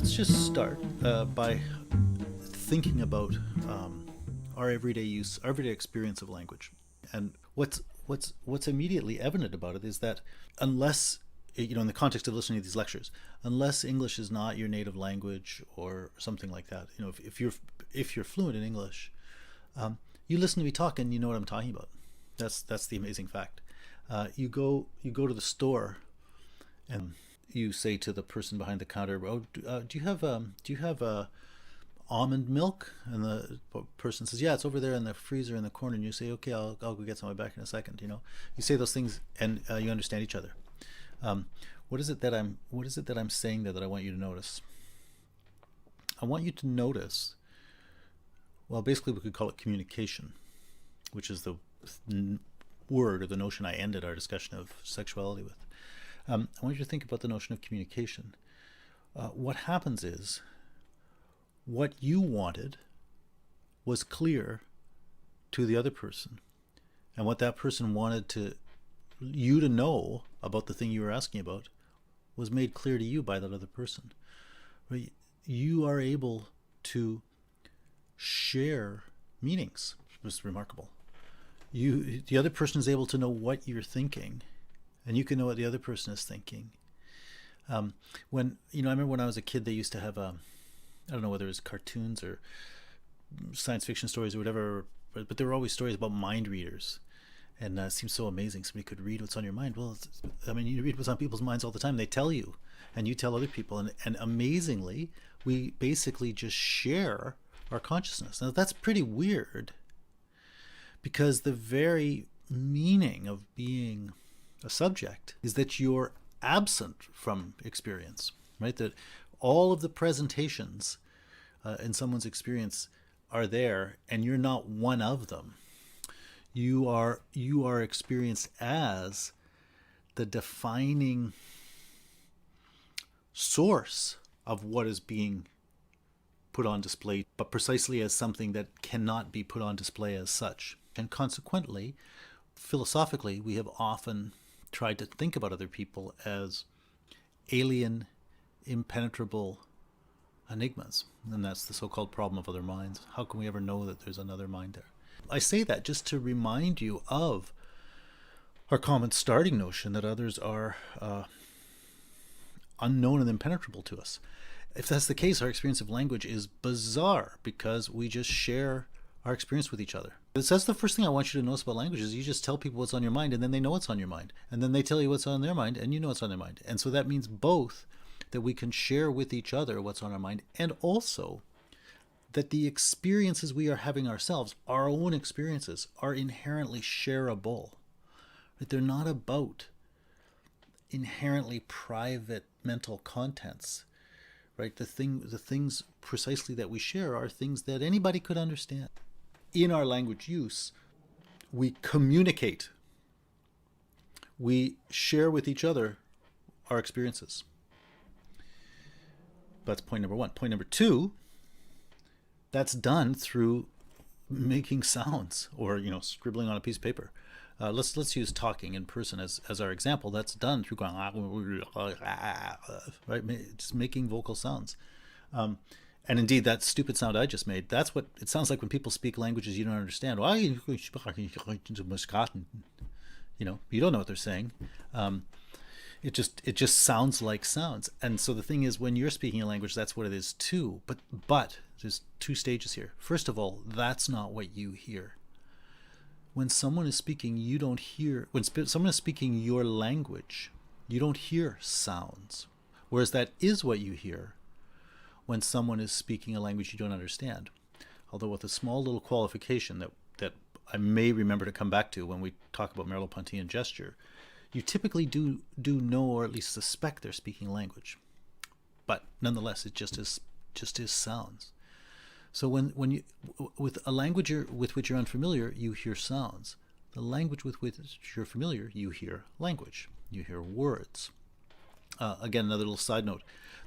let's just start by thinking about our everyday use, our everyday experience of language. And what's immediately evident about it is that unless in the context of listening to these lectures, unless English is not your native language or something like that, if you're fluent in English, you listen to me talk and you know what I'm talking about. That's the amazing fact. You go to the store and you say to the person behind the counter, "Oh, do you have almond milk?" And the person says, "Yeah, it's over there in the freezer in the corner." And you say, "Okay, I'll go get some. I'll be back in a second." You say those things and you understand each other. What is it that I'm saying there that I want you to notice? I want you to notice. Well, basically, we could call it communication, which is the word or the notion I ended our discussion of sexuality with. I want you to think about the notion of communication. What happens is, what you wanted was clear to the other person, and what that person wanted you to know about the thing you were asking about was made clear to you by that other person. Right? You are able to share meanings. It's remarkable. The other person is able to know what you're thinking, and you can know what the other person is thinking. I remember when I was a kid, they used to have I don't know whether it was cartoons or science fiction stories or whatever, but there were always stories about mind readers. And it seems so amazing somebody could read what's on your mind. Well, you read what's on people's minds all the time. They tell you, and you tell other people. And amazingly, we basically just share our consciousness. Now, that's pretty weird, because the very meaning of being a subject is that you're absent from experience, right? That all of the presentations in someone's experience are there, and you're not one of them. You are experienced as the defining source of what is being put on display, but precisely as something that cannot be put on display as such. And consequently, philosophically, we have often tried to think about other people as alien, impenetrable enigmas. And that's the so-called problem of other minds. How can we ever know that there's another mind there? I say that just to remind you of our common starting notion that others are unknown and impenetrable to us. If that's the case, our experience of language is bizarre, because we just share our experience with each other. That's the first thing I want you to notice about language, is you just tell people what's on your mind, and then they know what's on your mind. And then they tell you what's on their mind, and you know what's on their mind. And so that means both that we can share with each other what's on our mind, and also that the experiences we are having ourselves, our own experiences, are inherently shareable. Right? They're not about inherently private mental contents. Right? The things precisely that we share are things that anybody could understand. In our language use, we communicate. We share with each other our experiences. That's point number one. Point number two, that's done through making sounds or scribbling on a piece of paper. Let's use talking in person as our example. That's done through going right, just making vocal sounds. And indeed, that stupid sound I just made, that's what it sounds like when people speak languages you don't understand. You don't know what they're saying. It just sounds like sounds. And so the thing is, when you're speaking a language, that's what it is too. But there's two stages here. First of all, that's not what you hear. When someone is speaking, you don't hear. When someone is speaking your language, you don't hear sounds. Whereas that is what you hear when someone is speaking a language you don't understand. Although with a small little qualification that I may remember to come back to when we talk about Merleau-Ponty and gesture, you typically do know, or at least suspect, they're speaking language. But nonetheless, it just is sounds. So when you, with a language with which you're unfamiliar, you hear sounds. The language with which you're familiar, you hear language. You hear words. Again, another little side note.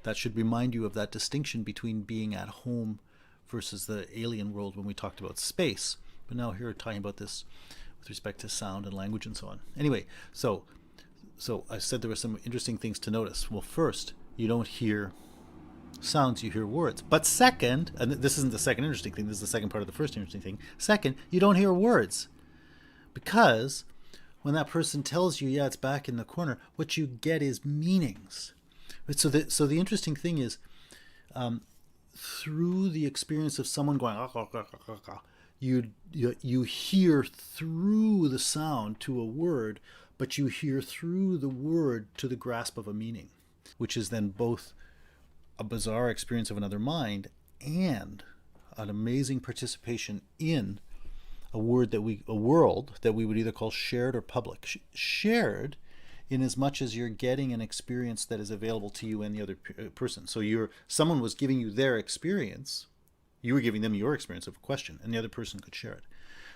That should remind you of that distinction between being at home versus the alien world when we talked about space. But now here we're talking about this with respect to sound and language and so on. Anyway, so I said there were some interesting things to notice. Well, first, you don't hear sounds, you hear words. But second, and this isn't the second interesting thing, this is the second part of the first interesting thing. Second, you don't hear words. Because when that person tells you, yeah, it's back in the corner, what you get is meanings. Right? So the interesting thing is, through the experience of someone going, you hear through the sound to a word, but you hear through the word to the grasp of a meaning, which is then both a bizarre experience of another mind and an amazing participation in a world that we would either call shared or public. Shared in as much as you're getting an experience that is available to you and the other person. So someone was giving you their experience, you were giving them your experience of a question, and the other person could share it.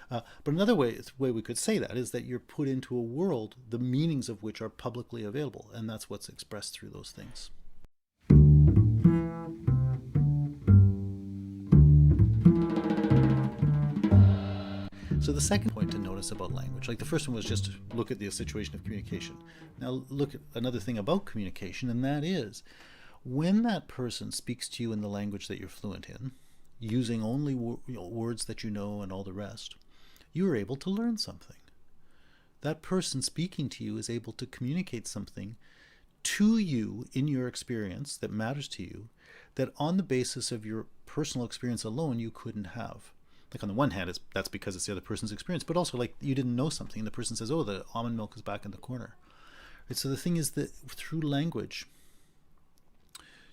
But another way we could say that is that you're put into a world, the meanings of which are publicly available, and that's what's expressed through those things. So the second point to notice about language, like the first one was just to look at the situation of communication. Now look at another thing about communication, and that is when that person speaks to you in the language that you're fluent in, using only words that you know and all the rest, you are able to learn something. That person speaking to you is able to communicate something to you in your experience that matters to you, that on the basis of your personal experience alone you couldn't have. Like on the one hand, that's because it's the other person's experience, but also like you didn't know something and the person says, oh, the almond milk is back in the corner. Right? So the thing is that through language,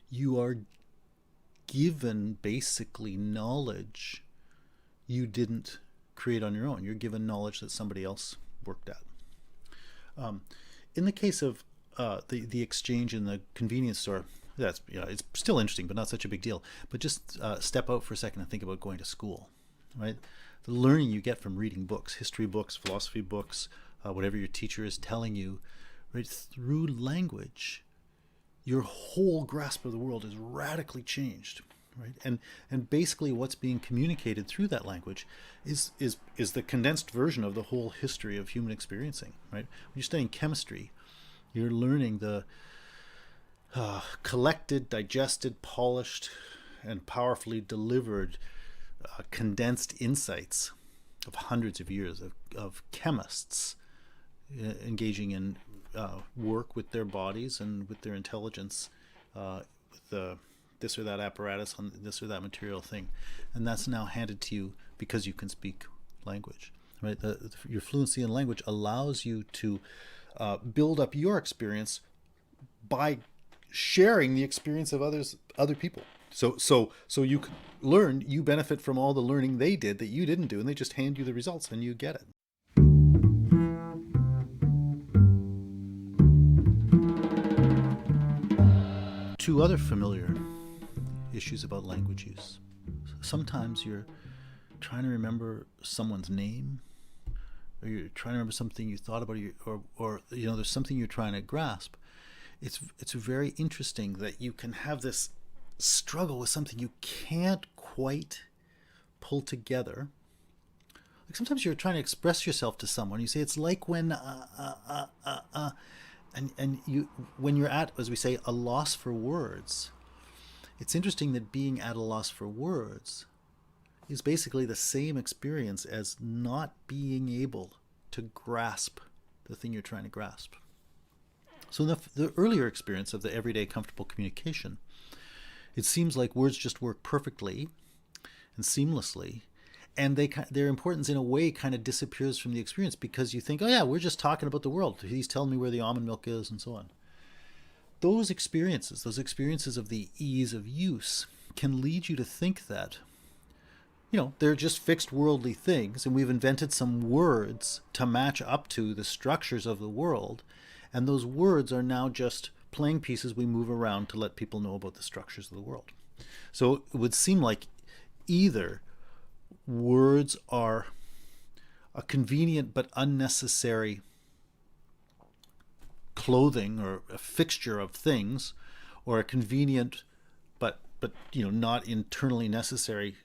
you are given basically knowledge you didn't create on your own. You're given knowledge that somebody else worked at. In the case of the exchange in the convenience store, it's still interesting, but not such a big deal. But just step out for a second and think about going to school. Right, the learning you get from reading books, history books, philosophy books, whatever your teacher is telling you, right, through language, your whole grasp of the world is radically changed, right? And basically, what's being communicated through that language is the condensed version of the whole history of human experiencing, right? When you're studying chemistry, you're learning the collected, digested, polished, and powerfully delivered condensed insights of hundreds of years of chemists engaging in work with their bodies and with their intelligence, with this or that apparatus on this or that material thing, and that's now handed to you because you can speak language. Right, your fluency in language allows you to build up your experience by sharing the experience of other people. So you can learn, you benefit from all the learning they did that you didn't do, and they just hand you the results and you get it. Two other familiar issues about language use. Sometimes you're trying to remember someone's name, or you're trying to remember something you thought about, or there's something you're trying to grasp. It's very interesting that you can have this struggle with something you can't quite pull together. Like sometimes you're trying to express yourself to someone. You say it's like when and you when you're at, as we say, a loss for words. It's interesting that being at a loss for words is basically the same experience as not being able to grasp the thing you're trying to grasp. So in the earlier experience of the everyday comfortable communication, it seems like words just work perfectly and seamlessly, and their importance in a way kind of disappears from the experience because you think, oh yeah, we're just talking about the world. He's telling me where the almond milk is and so on. Those experiences of the ease of use can lead you to think that, they're just fixed worldly things, and we've invented some words to match up to the structures of the world, and those words are now just playing pieces we move around to let people know about the structures of the world. So it would seem like either words are a convenient but unnecessary clothing or a fixture of things, or a convenient but not internally necessary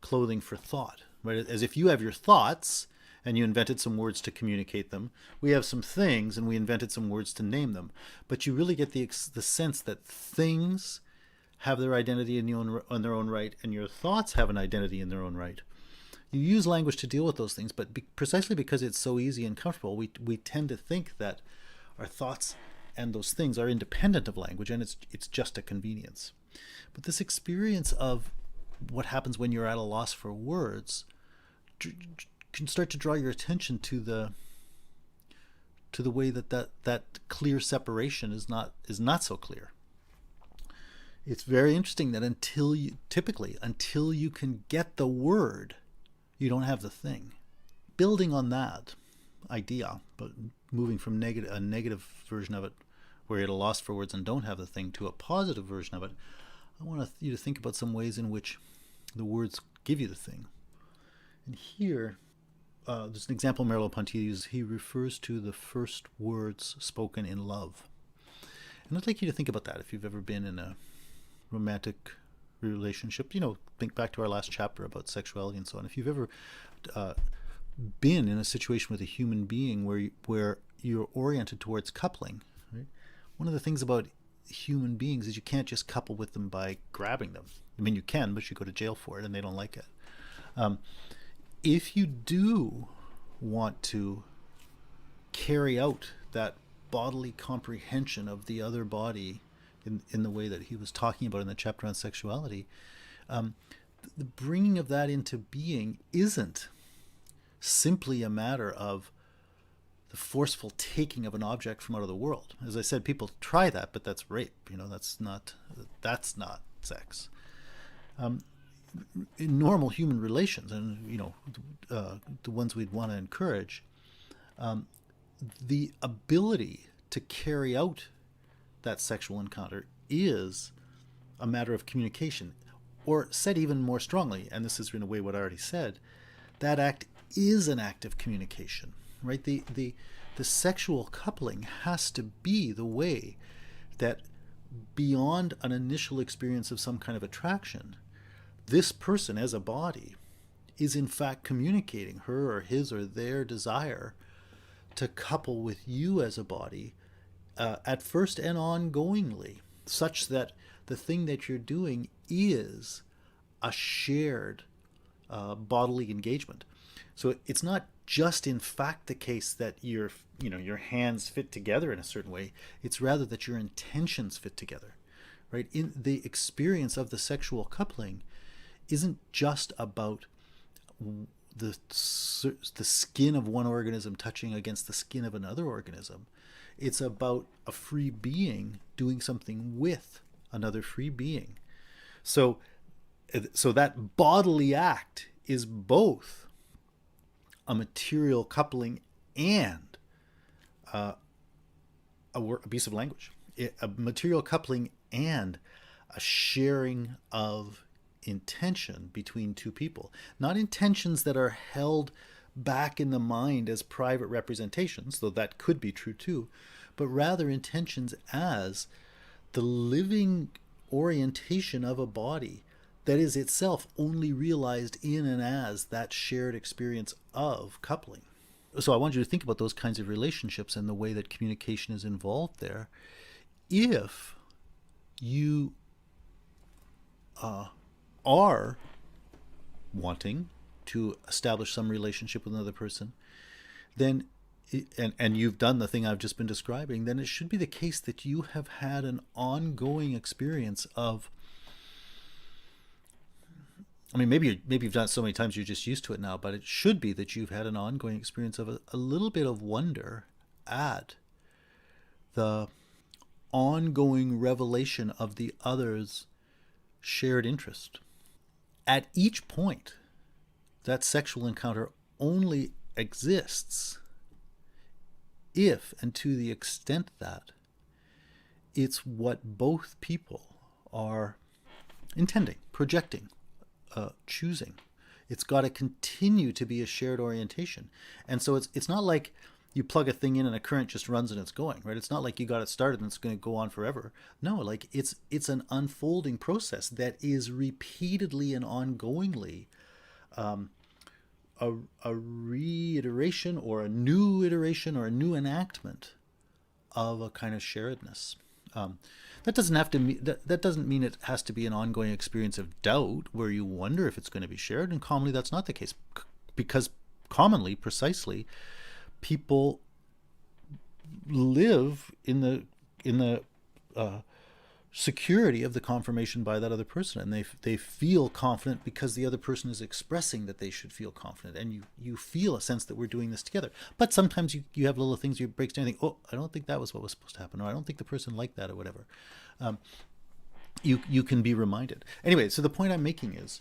clothing for thought. Right? As if you have your thoughts and you invented some words to communicate them. We have some things and we invented some words to name them. But you really get the sense that things have their identity in their own right, and your thoughts have an identity in their own right. You use language to deal with those things, but precisely because it's so easy and comfortable, we tend to think that our thoughts and those things are independent of language, and it's just a convenience. But this experience of what happens when you're at a loss for words can start to draw your attention to the way that clear separation is not so clear. It's very interesting that until you can get the word, you don't have the thing. Building on that idea, but moving from a negative version of it, where you're at a loss for words and don't have the thing, to a positive version of it, I want you to think about some ways in which the words give you the thing. And here, there's an example Merleau-Ponty uses. He refers to the first words spoken in love. And I'd like you to think about that if you've ever been in a romantic relationship. Think back to our last chapter about sexuality and so on. If you've ever been in a situation with a human being where you're oriented towards coupling, right? One of the things about human beings is you can't just couple with them by grabbing them. I mean, you can, but you go to jail for it, and they don't like it. If you do want to carry out that bodily comprehension of the other body in the way that he was talking about in the chapter on sexuality, the bringing of that into being isn't simply a matter of the forceful taking of an object from out of the world. As I said, people try that, but that's rape. That's not sex. In normal human relations, and the ones we'd want to encourage, the ability to carry out that sexual encounter is a matter of communication. Or said even more strongly, and this is in a way what I already said, that act is an act of communication, right? The sexual coupling has to be the way that, beyond an initial experience of some kind of attraction, this person as a body is in fact communicating her or his or their desire to couple with you as a body, at first and ongoingly, such that the thing that you're doing is a shared bodily engagement. So it's not just in fact the case that your hands fit together in a certain way. It's rather that your intentions fit together, right? In the experience of the sexual coupling isn't just about the skin of one organism touching against the skin of another organism. It's about a free being doing something with another free being. So that bodily act is both a material coupling and a piece of language. A material coupling and a sharing of intention between two people. Not intentions that are held back in the mind as private representations, though that could be true too, but rather intentions as the living orientation of a body that is itself only realized in and as that shared experience of coupling. So I want you to think about those kinds of relationships and the way that communication is involved there. If you are wanting to establish some relationship with another person, then and you've done the thing I've just been describing, then it should be the case that you have had an ongoing experience of, I mean, maybe you've done it so many times you're just used to it now, but it should be that you've had an ongoing experience of a little bit of wonder at the ongoing revelation of the other's shared interest. At each point, that sexual encounter only exists if and to the extent that it's what both people are intending, projecting, choosing. It's got to continue to be a shared orientation. And so it's not like you plug a thing in and a current just runs and it's going, right? It's not like you got it started and it's going to go on forever. No, like it's an unfolding process that is repeatedly and ongoingly a reiteration or a new iteration or a new enactment of a kind of sharedness. That doesn't have to mean that doesn't mean it has to be an ongoing experience of doubt where you wonder if it's going to be shared. And commonly, that's not the case, because commonly, precisely, people live in the security of the confirmation by that other person, and they feel confident because the other person is expressing that they should feel confident, and you feel a sense that we're doing this together. But sometimes you have little things, you break down and think, oh, I don't think that was what was supposed to happen, or I don't think the person liked that, or whatever. You can be reminded anyway. So the point I'm making is,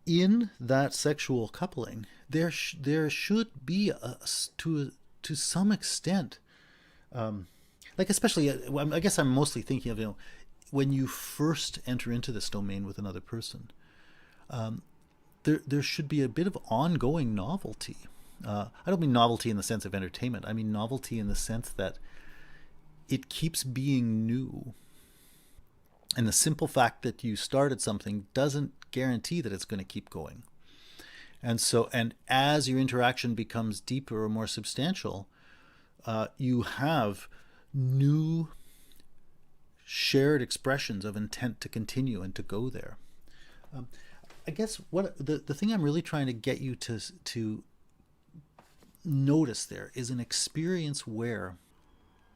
in that sexual coupling, there should be to some extent, like, especially, I guess I'm mostly thinking of, when you first enter into this domain with another person, there should be a bit of ongoing novelty. I don't mean novelty in the sense of entertainment. I mean novelty in the sense that it keeps being new. And the simple fact that you started something doesn't guarantee that it's going to keep going. And as your interaction becomes deeper or more substantial, you have new shared expressions of intent to continue and to go there. I guess what the thing I'm really trying to get you to notice there is an experience where,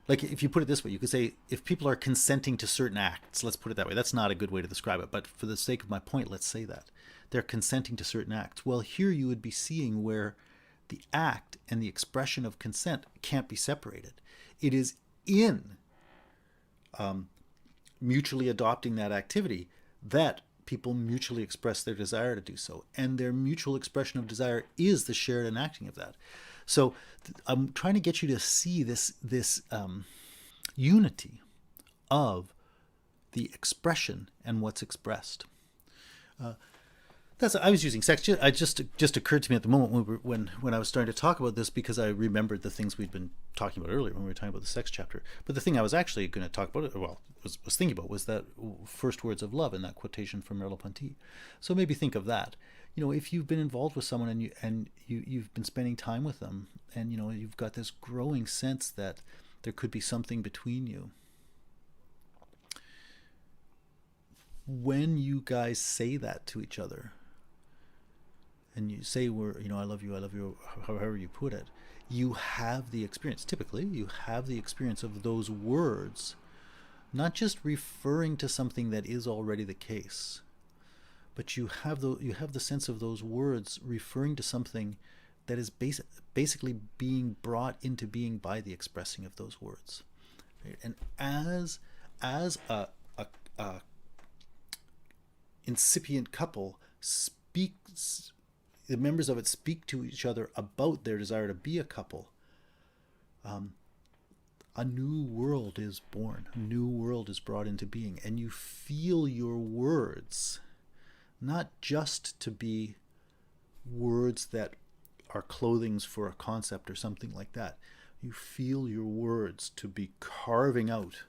like, if you put it this way, you could say, if people are consenting to certain acts, let's put it that way. That's not a good way to describe it, but for the sake of my point, let's say that they're consenting to certain acts. Well, here you would be seeing where the act and the expression of consent can't be separated. It is in mutually adopting that activity that people mutually express their desire to do so, and their mutual expression of desire is the shared enacting of that. So I'm trying to get you to see this unity of the expression and what's expressed. I was using sex. It just occurred to me at the moment when I was starting to talk about this, because I remembered the things we'd been talking about earlier when we were talking about the sex chapter. But the thing I was actually going to talk about, was thinking about, was that first words of love in that quotation from Merleau-Ponty. So maybe think of that. If you've been involved with someone and you've been spending time with them, and you've got this growing sense that there could be something between you. When you guys say that to each other, and you say, I love you, however you put it, you have the experience, typically, you have the experience of those words, not just referring to something that is already the case, but you have the sense of those words referring to something that is basically being brought into being by the expressing of those words. Right? And as a incipient couple speaks, the members of it speak to each other about their desire to be a couple, a new world is born, a new world is brought into being, and you feel your words not just to be words that are clothings for a concept or something like that. You feel your words to be carving out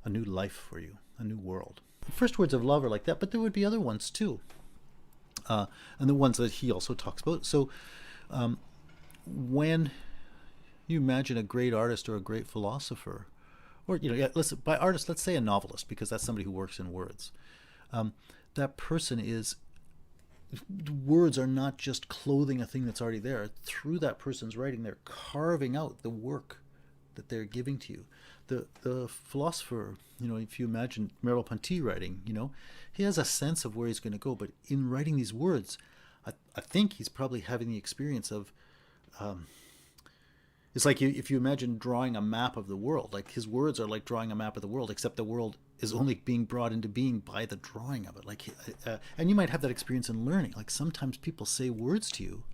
a new life for you, a new world. The first words of love are like that, but there would be other ones too. And the ones that he also talks about. So when you imagine a great artist or a great philosopher, or, by artist, let's say a novelist, because that's somebody who works in words. That person is, words are not just clothing a thing that's already there. Through that person's writing, they're carving out the work that they're giving to you. The philosopher, if you imagine Merleau-Ponty writing, he has a sense of where he's going to go, but in writing these words, I think he's probably having the experience of, it's like if you imagine drawing a map of the world, like his words are like drawing a map of the world, except the world is only being brought into being by the drawing of it. And you might have that experience in learning. Like sometimes people say words to you,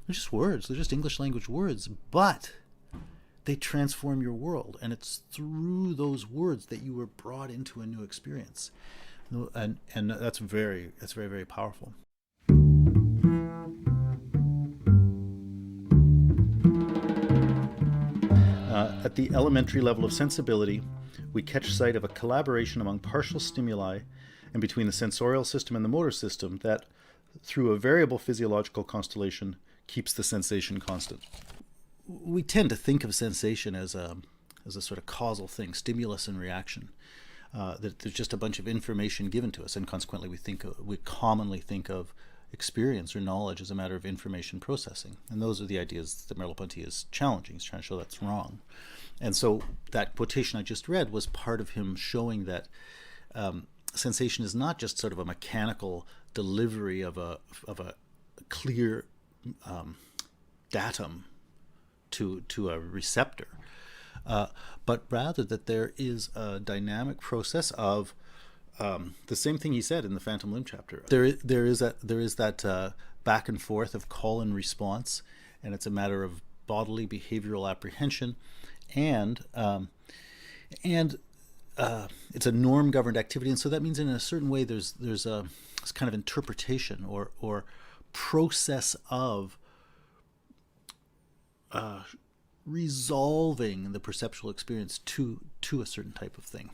they're just words, they're just English language words, but they transform your world, and it's through those words that you were brought into a new experience, and that's very, very powerful. At the elementary level of sensibility, we catch sight of a collaboration among partial stimuli and between the sensorial system and the motor system that, through a variable physiological constellation, keeps the sensation constant. We tend to think of sensation as as a sort of causal thing, stimulus and reaction. That there's just a bunch of information given to us, and consequently we commonly think of experience or knowledge as a matter of information processing. And those are the ideas that Merleau-Ponty is challenging. He's trying to show that's wrong. And so that quotation I just read was part of him showing that sensation is not just sort of a mechanical delivery of a clear datum to a receptor, but rather that there is a dynamic process of the same thing he said in the Phantom Limb chapter. There is that back and forth of call and response, and it's a matter of bodily behavioral apprehension, and it's a norm governed activity, and so that means in a certain way there's a this kind of interpretation or process of resolving the perceptual experience to a certain type of thing.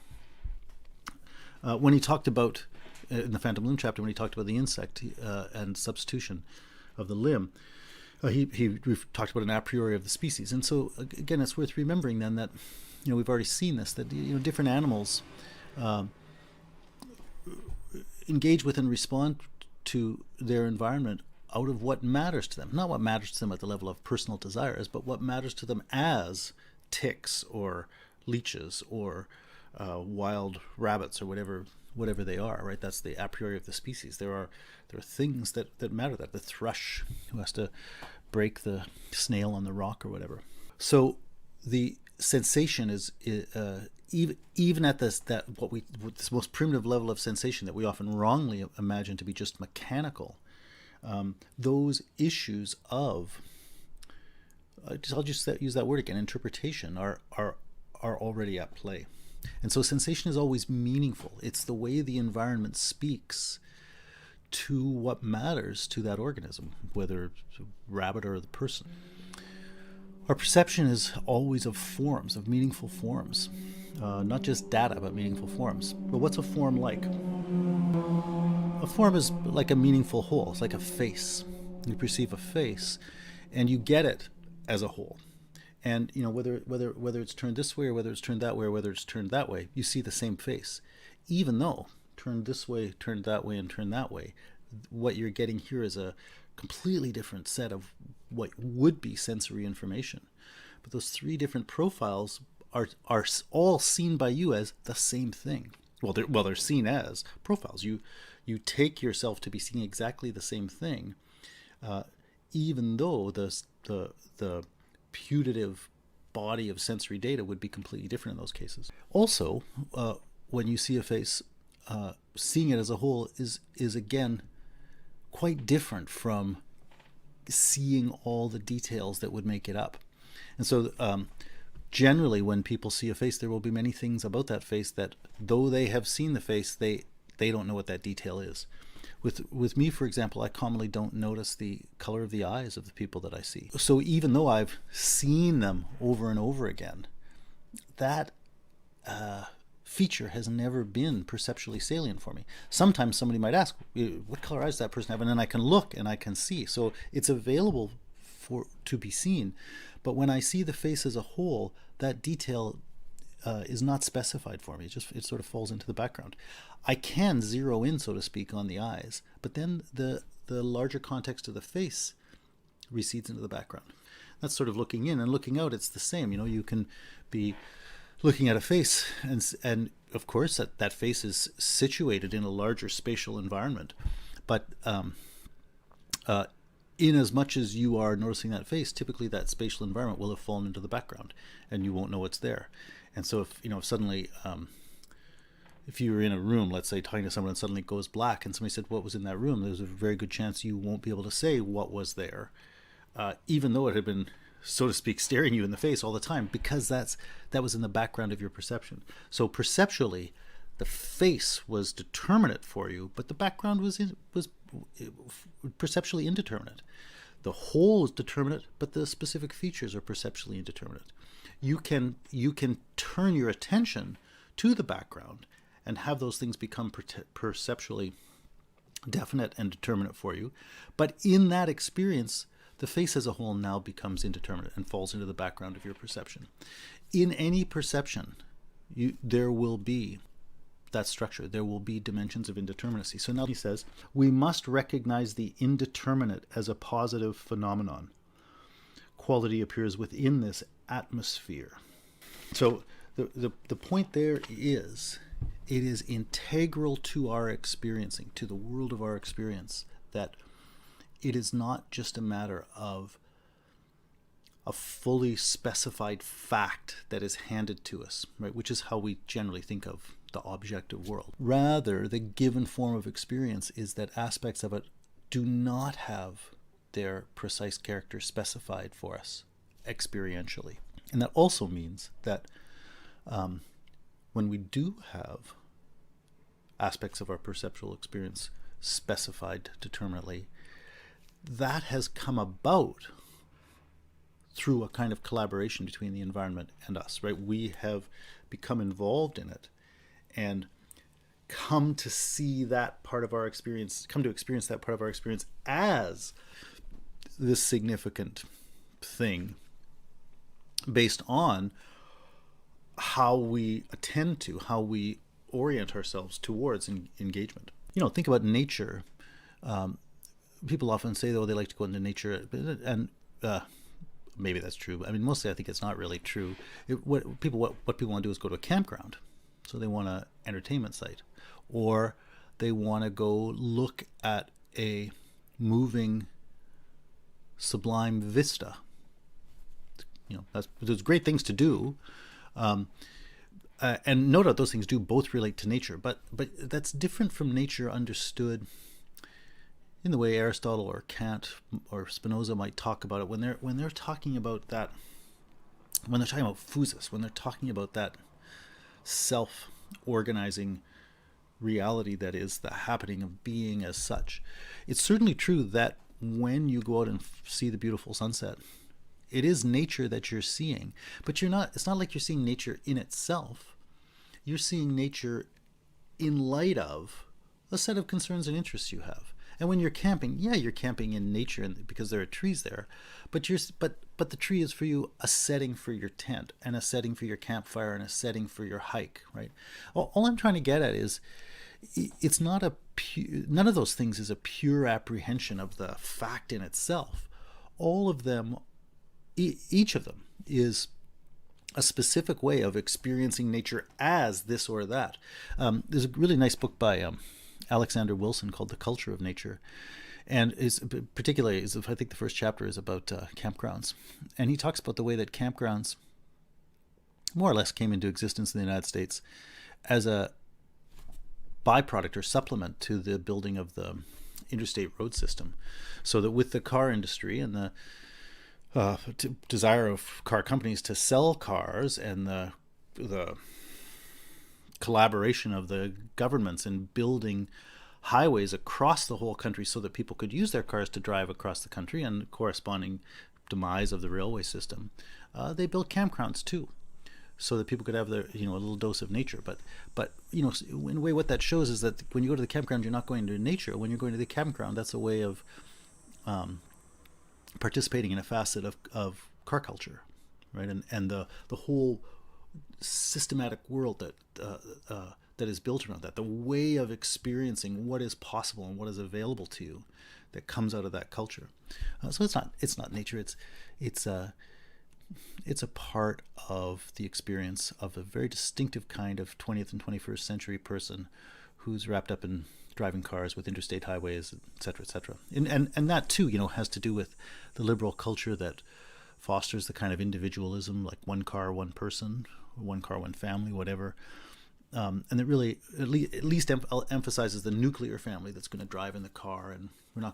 When he talked about, in the Phantom Limb chapter, when he talked about the insect and substitution of the limb, he talked about an a priori of the species. And so, again, it's worth remembering then that, we've already seen this, that, different animals engage with and respond to their environment out of what matters to them. Not what matters to them at the level of personal desires, but what matters to them as ticks or leeches or wild rabbits or whatever they are, right? That's the a priori of the species. There are things that matter. That the thrush who has to break the snail on the rock or whatever. So the sensation is even at this most primitive level of sensation that we often wrongly imagine to be just mechanical. Those issues of I'll just use that word again, interpretation, are already at play. And so sensation is always meaningful. It's the way the environment speaks to what matters to that organism, whether it's a rabbit or the person. Our perception is always of forms, of meaningful forms. Not just data, but meaningful forms. But what's a form like? A form is like a meaningful whole. It's like a face. You perceive a face, and you get it as a whole. And whether it's turned this way or whether it's turned that way or whether it's turned that way, you see the same face. Even though turned this way, turned that way, and turned that way, what you're getting here is a completely different set of what would be sensory information. But those three different profiles are all seen by you as the same thing. Well, they're seen as profiles. You take yourself to be seeing exactly the same thing, even though the putative body of sensory data would be completely different in those cases. Also, when you see a face, seeing it as a whole is again quite different from seeing all the details that would make it up. And so generally when people see a face, there will be many things about that face that, though they have seen the face, they don't know what that detail is. With me, for example, I commonly don't notice the color of the eyes of the people that I see. So even though I've seen them over and over again, that feature has never been perceptually salient for me. Sometimes somebody might ask, what color eyes does that person have? And then I can look and I can see. So it's available to be seen. But when I see the face as a whole, that detail is not specified for me. It sort of falls into the background. I can zero in, so to speak, on the eyes, but then the larger context of the face recedes into the background. That's sort of looking in, and looking out, it's the same. You can be looking at a face, and of course that face is situated in a larger spatial environment, but in as much as you are noticing that face, typically that spatial environment will have fallen into the background, and you won't know it's there. And so if suddenly, if you were in a room, let's say talking to someone, and suddenly it goes black, and somebody said, what was in that room? There's a very good chance you won't be able to say what was there, even though it had been, so to speak, staring you in the face all the time, because that was in the background of your perception. So perceptually, the face was determinate for you, but the background was perceptually indeterminate. The whole is determinate, but the specific features are perceptually indeterminate. You can turn your attention to the background and have those things become perceptually definite and determinate for you. But in that experience, the face as a whole now becomes indeterminate and falls into the background of your perception. in any perception, there will be that structure. There will be dimensions of indeterminacy. So now he says, we must recognize the indeterminate as a positive phenomenon. Quality appears within this atmosphere. So the point there is, it is integral to our experiencing, to the world of our experience, that it is not just a matter of a fully specified fact that is handed to us, right? Which is how we generally think of the objective world. Rather, the given form of experience is that aspects of it do not have their precise character specified for us experientially. And that also means that when we do have aspects of our perceptual experience specified determinately, that has come about through a kind of collaboration between the environment and us, right? We have become involved in it and come to see that part of our experience, come to experience that part of our experience as this significant thing based on how we attend to, how we orient ourselves towards engagement. Think about nature. People often say, though, they like to go into nature, and maybe that's true. I mean, mostly I think it's not really true. What people want to do is go to a campground. So they want an entertainment site, or they want to go look at a moving, sublime vista. There's great things to do, and no doubt those things do both relate to nature. But that's different from nature understood in the way Aristotle or Kant or Spinoza might talk about it when they're talking about that, when they're talking about physis, when they're talking about that self-organizing reality that is the happening of being as such. It's certainly true that when you go out and see the beautiful sunset, it is nature that you're seeing, but it's not like you're seeing nature in itself. You're seeing nature in light of a set of concerns and interests you have. And when you're camping, you're camping in nature because there are trees there, but the tree is for you a setting for your tent and a setting for your campfire and a setting for your hike, right? All I'm trying to get at is, it's not none of those things is a pure apprehension of the fact in itself. All of them, each of them, is a specific way of experiencing nature as this or that. There's a really nice book by Alexander Wilson called The Culture of Nature, and I think the first chapter is about campgrounds, and he talks about the way that campgrounds more or less came into existence in the United States as a byproduct or supplement to the building of the interstate road system, so that with the car industry and the desire of car companies to sell cars and the collaboration of the governments in building highways across the whole country so that people could use their cars to drive across the country, and corresponding demise of the railway system, they built campgrounds too, so that people could have their a little dose of nature. But in a way, what that shows is that when you go to the campground, you're not going to nature. When you're going to the campground, that's a way of participating in a facet of car culture, right? And the whole systematic world that is built around that, the way of experiencing what is possible and what is available to you, that comes out of that culture. So it's not nature. It's a part of the experience of a very distinctive kind of 20th and 21st century person who's wrapped up in driving cars with interstate highways, et cetera, et cetera. And that too, has to do with the liberal culture that fosters the kind of individualism, like one car, one person, one car, one family, whatever. And it really at least emphasizes the nuclear family that's going to drive in the car, and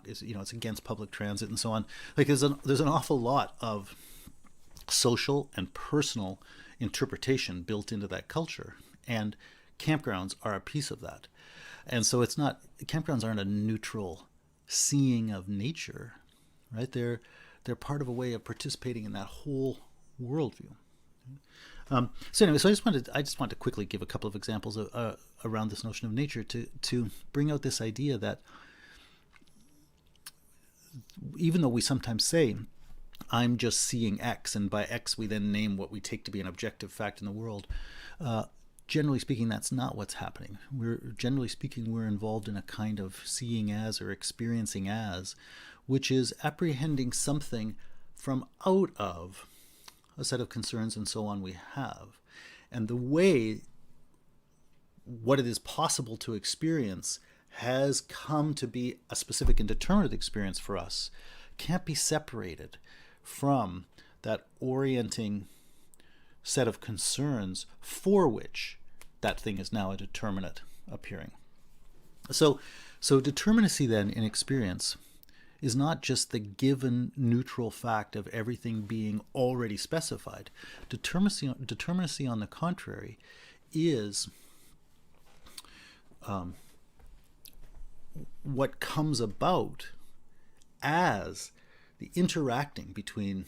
it's against public transit and so on. Like there's an awful lot of social and personal interpretation built into that culture, and campgrounds are a piece of that. And so campgrounds aren't a neutral seeing of nature, right? They're part of a way of participating in that whole worldview. So anyway, I just want to quickly give a couple of examples around this notion of nature to bring out this idea that even though we sometimes say I'm just seeing X, and by X we then name what we take to be an objective fact in the world. Uh, Generally speaking, that's not what's happening. We're involved in a kind of seeing as or experiencing as, which is apprehending something from out of a set of concerns and so on we have. And the way what it is possible to experience has come to be a specific and determinate experience for us can't be separated from that orienting set of concerns for which that thing is now a determinate appearing. So determinacy then in experience is not just the given neutral fact of everything being already specified. Determinacy on the contrary, is what comes about as the interacting between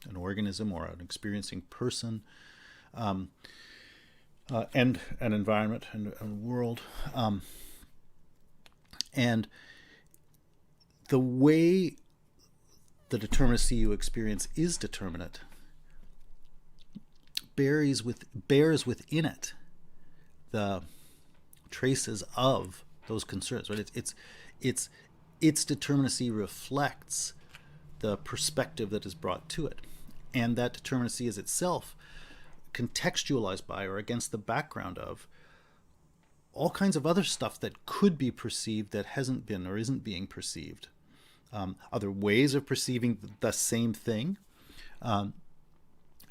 an organism or an experiencing person and an environment and a world. And the way the determinacy you experience is determinate bears within it the traces of those concerns. Right? Its determinacy reflects the perspective that is brought to it, and that determinacy is itself contextualized by or against the background of all kinds of other stuff that could be perceived that hasn't been or isn't being perceived. Other ways of perceiving the same thing, and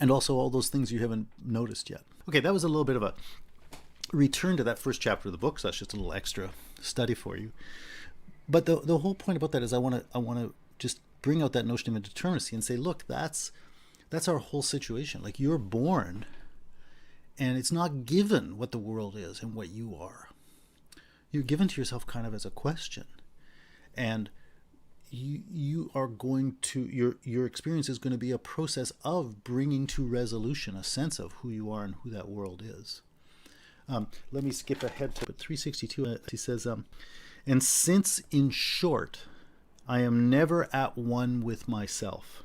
also all those things you haven't noticed yet. Okay, that was a little bit of a return to that first chapter of the book, so that's just a little extra study for you. But the whole point about that is I want to just bring out that notion of indeterminacy and say, look, that's our whole situation. Like, you're born, and it's not given what the world is and what you are. You're given to yourself kind of as a question, and you are going to your experience is going to be a process of bringing to resolution a sense of who you are and who that world is. Let me skip ahead to 362. He says, and since in short I am never at one with myself,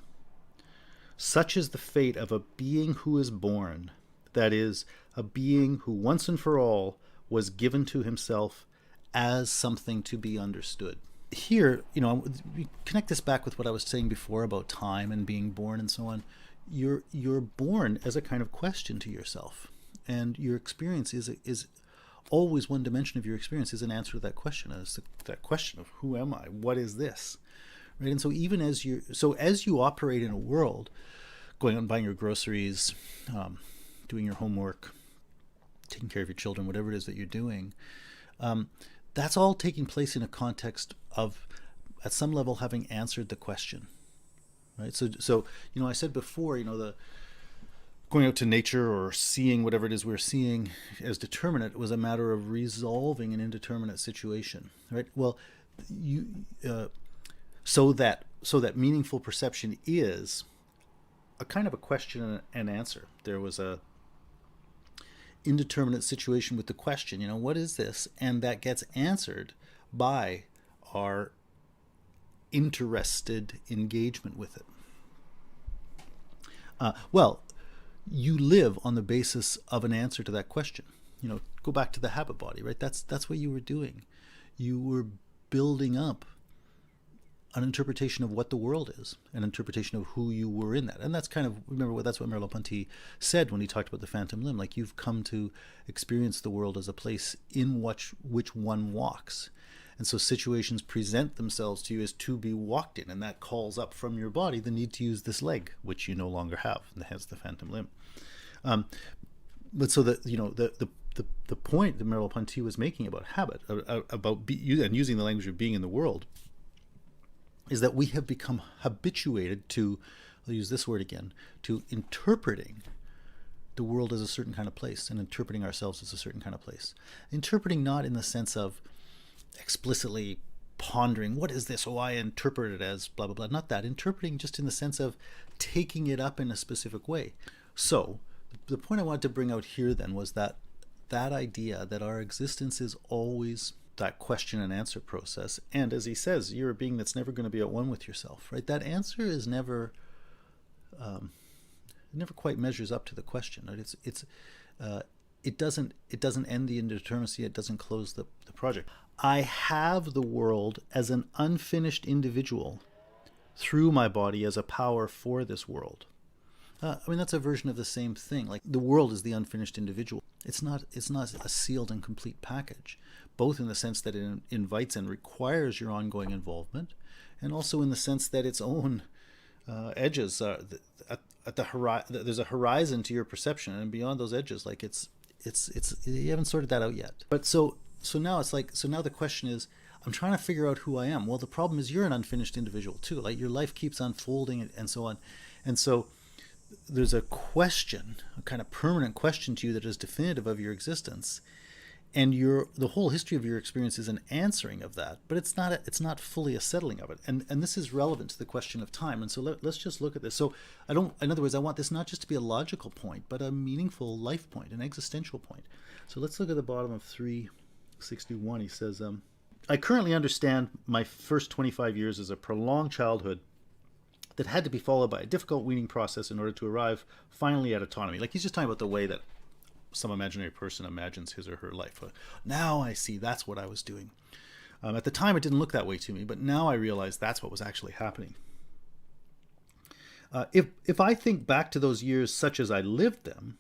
such is the fate of a being who is born, that is, a being who once and for all was given to himself as something to be understood. Here, we connect this back with what I was saying before about time and being born and so on. You're born as a kind of question to yourself, and your experience is always one dimension of your experience is an answer to that question. And it's that question of who am I? What is this? Right? And so even as you operate in a world, going out and buying your groceries, doing your homework, taking care of your children, whatever it is that you're doing, that's all taking place in a context of, at some level, having answered the question, right? So I said before, the going out to nature or seeing whatever it is we're seeing as determinate was a matter of resolving an indeterminate situation, right? Well, so that meaningful perception is a kind of a question and answer. There was a indeterminate situation with the question, what is this? And that gets answered by our interested engagement with it. You live on the basis of an answer to that question. Go back to the habit body, right? That's what you were doing. You were building up an interpretation of what the world is, an interpretation of who you were in that. And that's kind of, that's what Merleau-Ponty said when he talked about the phantom limb. Like, you've come to experience the world as a place in which one walks. And so situations present themselves to you as to be walked in, and that calls up from your body the need to use this leg, which you no longer have, and hence the phantom limb. But so that, the point that Merleau-Ponty was making about habit, and using the language of being in the world, is that we have become habituated to, I'll use this word again, to interpreting the world as a certain kind of place and interpreting ourselves as a certain kind of place. Interpreting not in the sense of explicitly pondering, what is this? Oh, I interpret it as blah, blah, blah. Not that. Interpreting just in the sense of taking it up in a specific way. So the point I wanted to bring out here then was that idea that our existence is always that question and answer process. And as he says, you're a being that's never going to be at one with yourself, right? That answer is never it never quite measures up to the question. Right? It doesn't end the indeterminacy. It doesn't close the project. I have the world as an unfinished individual through my body as a power for this world. I mean, that's a version of the same thing. Like, the world is the unfinished individual. It's not a sealed and complete package, both in the sense that it invites and requires your ongoing involvement, and also in the sense that its own edges are at the horizon. There's a horizon to your perception, and beyond those edges, like it's you haven't sorted that out yet. But so now it's like, so now the question is, I'm trying to figure out who I am. Well, the problem is you're an unfinished individual too. Like, your life keeps unfolding and so on, and so there's a question, a kind of permanent question to you that is definitive of your existence, and the whole history of your experience is an answering of that, but it's not fully a settling of it. And this is relevant to the question of time. And so let's just look at this. So in other words, I want this not just to be a logical point, but a meaningful life point, an existential point. So let's look at the bottom of 361. He says, I currently understand my first 25 years as a prolonged childhood that had to be followed by a difficult weaning process in order to arrive finally at autonomy. Like, he's just talking about the way that some imaginary person imagines his or her life. Now I see that's what I was doing. At the time, it didn't look that way to me, but now I realize that's what was actually happening. If I think back to those years such as I lived them,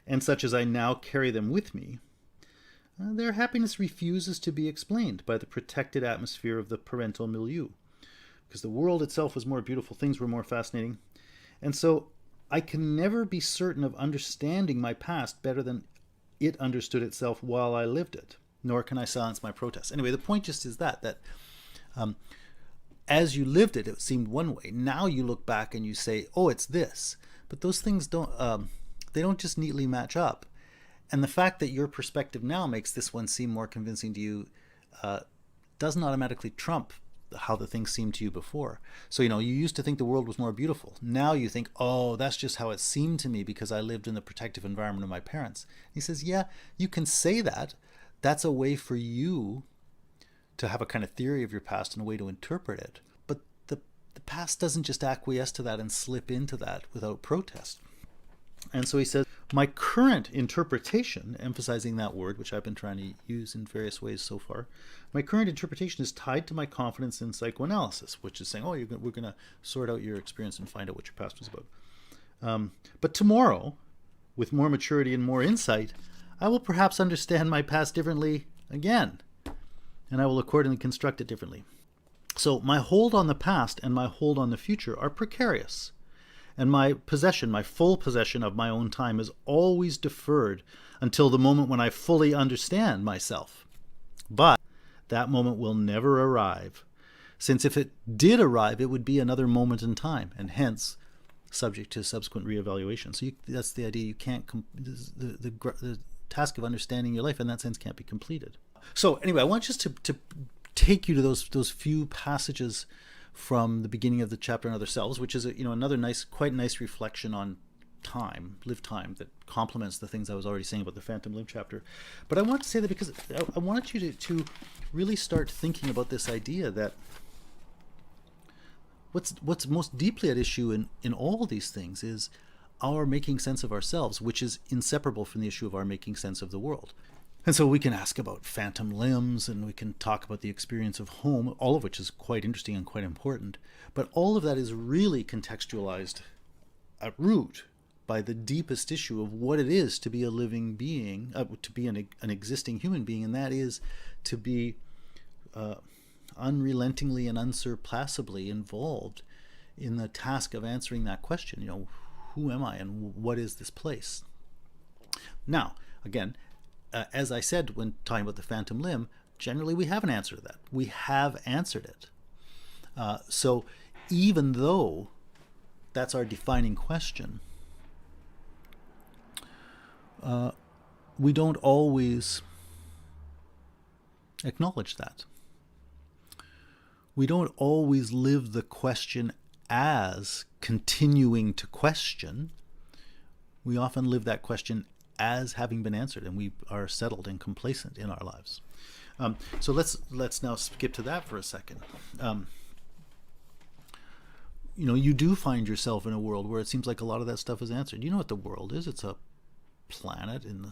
and such as I now carry them with me, their happiness refuses to be explained by the protected atmosphere of the parental milieu, because the world itself was more beautiful, things were more fascinating. And so I can never be certain of understanding my past better than it understood itself while I lived it, nor can I silence my protests. Anyway, the point just is that as you lived it, it seemed one way. Now you look back and you say, oh, it's this. But those things don't just neatly match up. And the fact that your perspective now makes this one seem more convincing to you doesn't automatically trump how the things seemed to you before. So, you used to think the world was more beautiful. Now you think, oh, that's just how it seemed to me because I lived in the protective environment of my parents. And he says, yeah, you can say that. That's a way for you to have a kind of theory of your past and a way to interpret it. But the past doesn't just acquiesce to that and slip into that without protest. And so he says, my current interpretation, emphasizing that word, which I've been trying to use in various ways so far, my current interpretation is tied to my confidence in psychoanalysis, which is saying, oh, we're going to sort out your experience and find out what your past was about. But tomorrow, with more maturity and more insight, I will perhaps understand my past differently again, and I will accordingly construct it differently. So my hold on the past and my hold on the future are precarious. And my full possession of my own time is always deferred until the moment when I fully understand myself. But that moment will never arrive, since if it did arrive, it would be another moment in time, and hence subject to subsequent reevaluation. So that's the idea. You can't the task of understanding your life in that sense can't be completed. So anyway, I want just to take you to those few passages from the beginning of the chapter on other selves, which is another quite nice reflection on time, lived time, that complements the things I was already saying about the Phantom Limb chapter. But I want to say that because I wanted you to really start thinking about this idea that what's most deeply at issue in all these things is our making sense of ourselves, which is inseparable from the issue of our making sense of the world. And so we can ask about phantom limbs, and we can talk about the experience of home, all of which is quite interesting and quite important. But all of that is really contextualized at root by the deepest issue of what it is to be a living being, to be an existing human being, and that is to be unrelentingly and unsurpassably involved in the task of answering that question. Who am I and what is this place? Now, again, as I said when talking about the phantom limb, generally we have an answer to that. We have answered it. So even though that's our defining question, we don't always acknowledge that. We don't always live the question as continuing to question. We often live that question as having been answered, and we are settled and complacent in our lives. So let's now skip to that for a second. you do find yourself in a world where it seems like a lot of that stuff is answered. You know what the world is? It's a planet in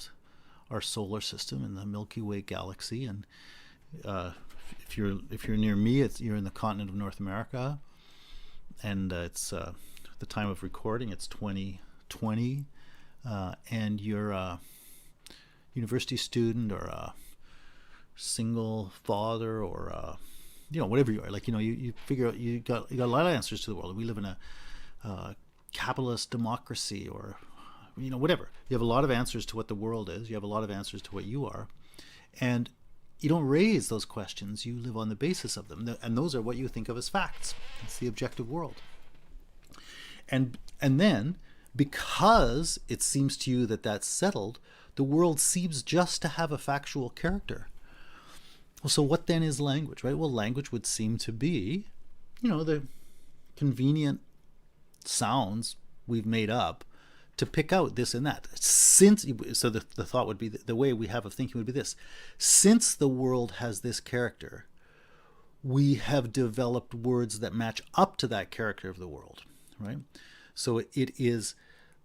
our solar system, in the Milky Way galaxy, and if you're near me, you're in the continent of North America, and it's at the time of recording, it's 2020, and you're a university student or a single father or whatever you are. Like, you figure out you got a lot of answers to the world. We live in a capitalist democracy, or whatever. You have a lot of answers to what the world is. You have a lot of answers to what you are, and you don't raise those questions. You live on the basis of them, and those are what you think of as facts. It's the objective world. And then, because it seems to you that that's settled, the world seems just to have a factual character. Well, so what then is language, right? Well, language would seem to be, the convenient sounds we've made up to pick out this and that. So the thought would be, the way we have of thinking would be this: since the world has this character, we have developed words that match up to that character of the world, right? So it is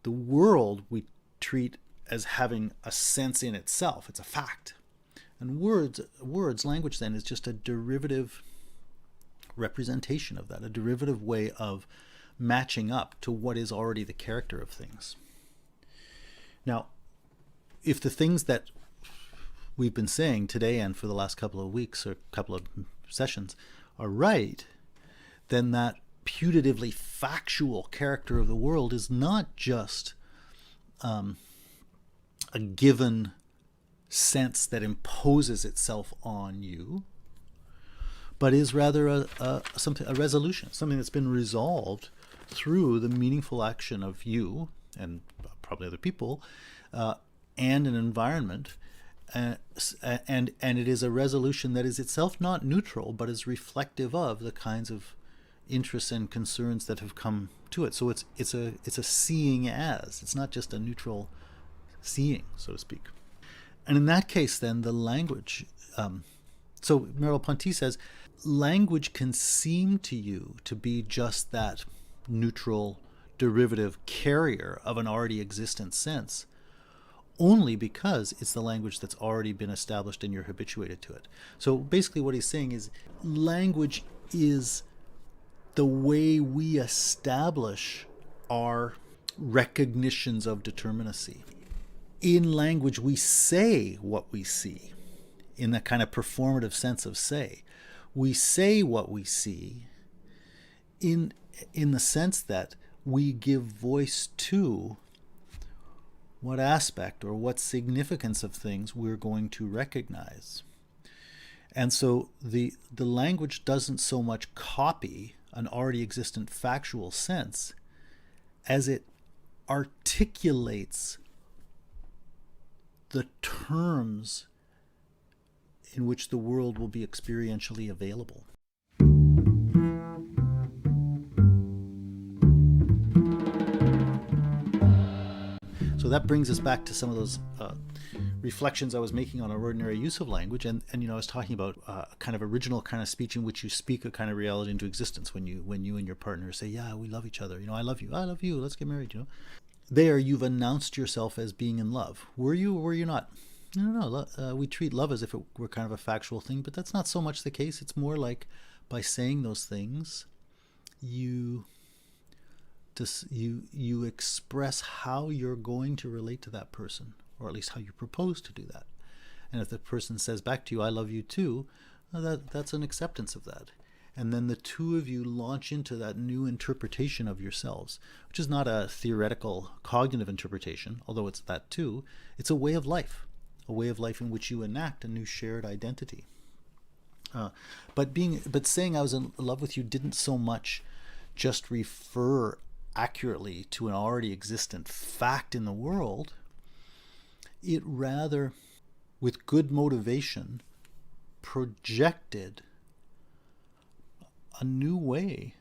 the world we treat as having a sense in itself. It's a fact. And language then is just a derivative representation of that, a derivative way of matching up to what is already the character of things. Now, if the things that we've been saying today and for the last couple of weeks or couple of sessions are right, then that putatively factual character of the world is not just a given sense that imposes itself on you, but is rather a resolution, something that's been resolved through the meaningful action of you and probably other people and an environment, and it is a resolution that is itself not neutral, but is reflective of the kinds of interests and concerns that have come to it. So it's a seeing as. It's not just a neutral seeing, so to speak. And in that case, then, the language, so Merleau-Ponty says, language can seem to you to be just that neutral, derivative carrier of an already existent sense, only because it's the language that's already been established and you're habituated to it. So basically what he's saying is, language is the way we establish our recognitions of determinacy. In language, we say what we see, in that kind of performative sense of say. We say what we see in the sense that we give voice to what aspect or what significance of things we're going to recognize. And so the language doesn't so much copy an already existent factual sense as it articulates the terms in which the world will be experientially available. So that brings us back to some of those reflections I was making on our ordinary use of language, and I was talking about a kind of original kind of speech in which you speak a kind of reality into existence when you and your partner say, yeah, we love each other, I love you, let's get married, There you've announced yourself as being in love. Were you or were you not? I don't know. We treat love as if it were kind of a factual thing, but that's not so much the case. It's more like by saying those things, you express how you're going to relate to that person, or at least how you propose to do that. And if the person says back to you, I love you too, that's an acceptance of that. And then the two of you launch into that new interpretation of yourselves, which is not a theoretical cognitive interpretation, although it's that too. It's a way of life in which you enact a new shared identity. But saying I was in love with you didn't so much just refer accurately to an already existent fact in the world. It rather, with good motivation, projected a new way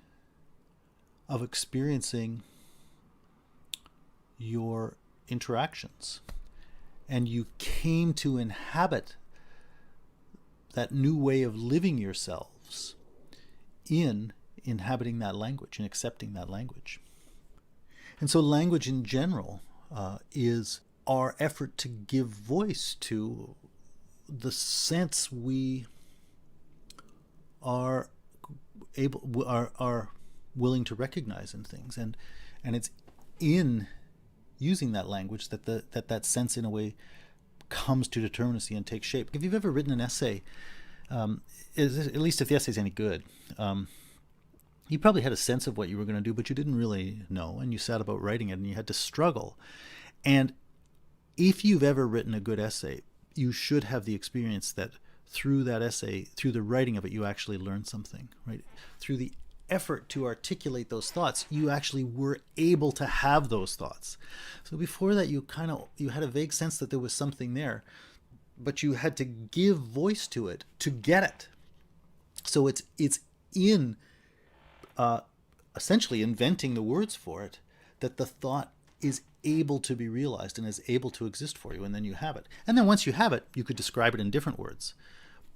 of experiencing your interactions. And you came to inhabit that new way of living yourselves in inhabiting that language and accepting that language. And so language in general is our effort to give voice to the sense we are willing to recognize in things, and it's in using that language that that sense in a way comes to determinacy and takes shape. If you've ever written an essay, at least if the essay's any good, you probably had a sense of what you were going to do, but you didn't really know, and you sat about writing it and you had to struggle. And if you've ever written a good essay, you should have the experience that through that essay, through the writing of it, you actually learned something, right? Through the effort to articulate those thoughts, you actually were able to have those thoughts. So before that, you had a vague sense that there was something there, but you had to give voice to it to get it. So it's in essentially inventing the words for it that the thought is able to be realized and is able to exist for you, and then you have it. And then once you have it, you could describe it in different words.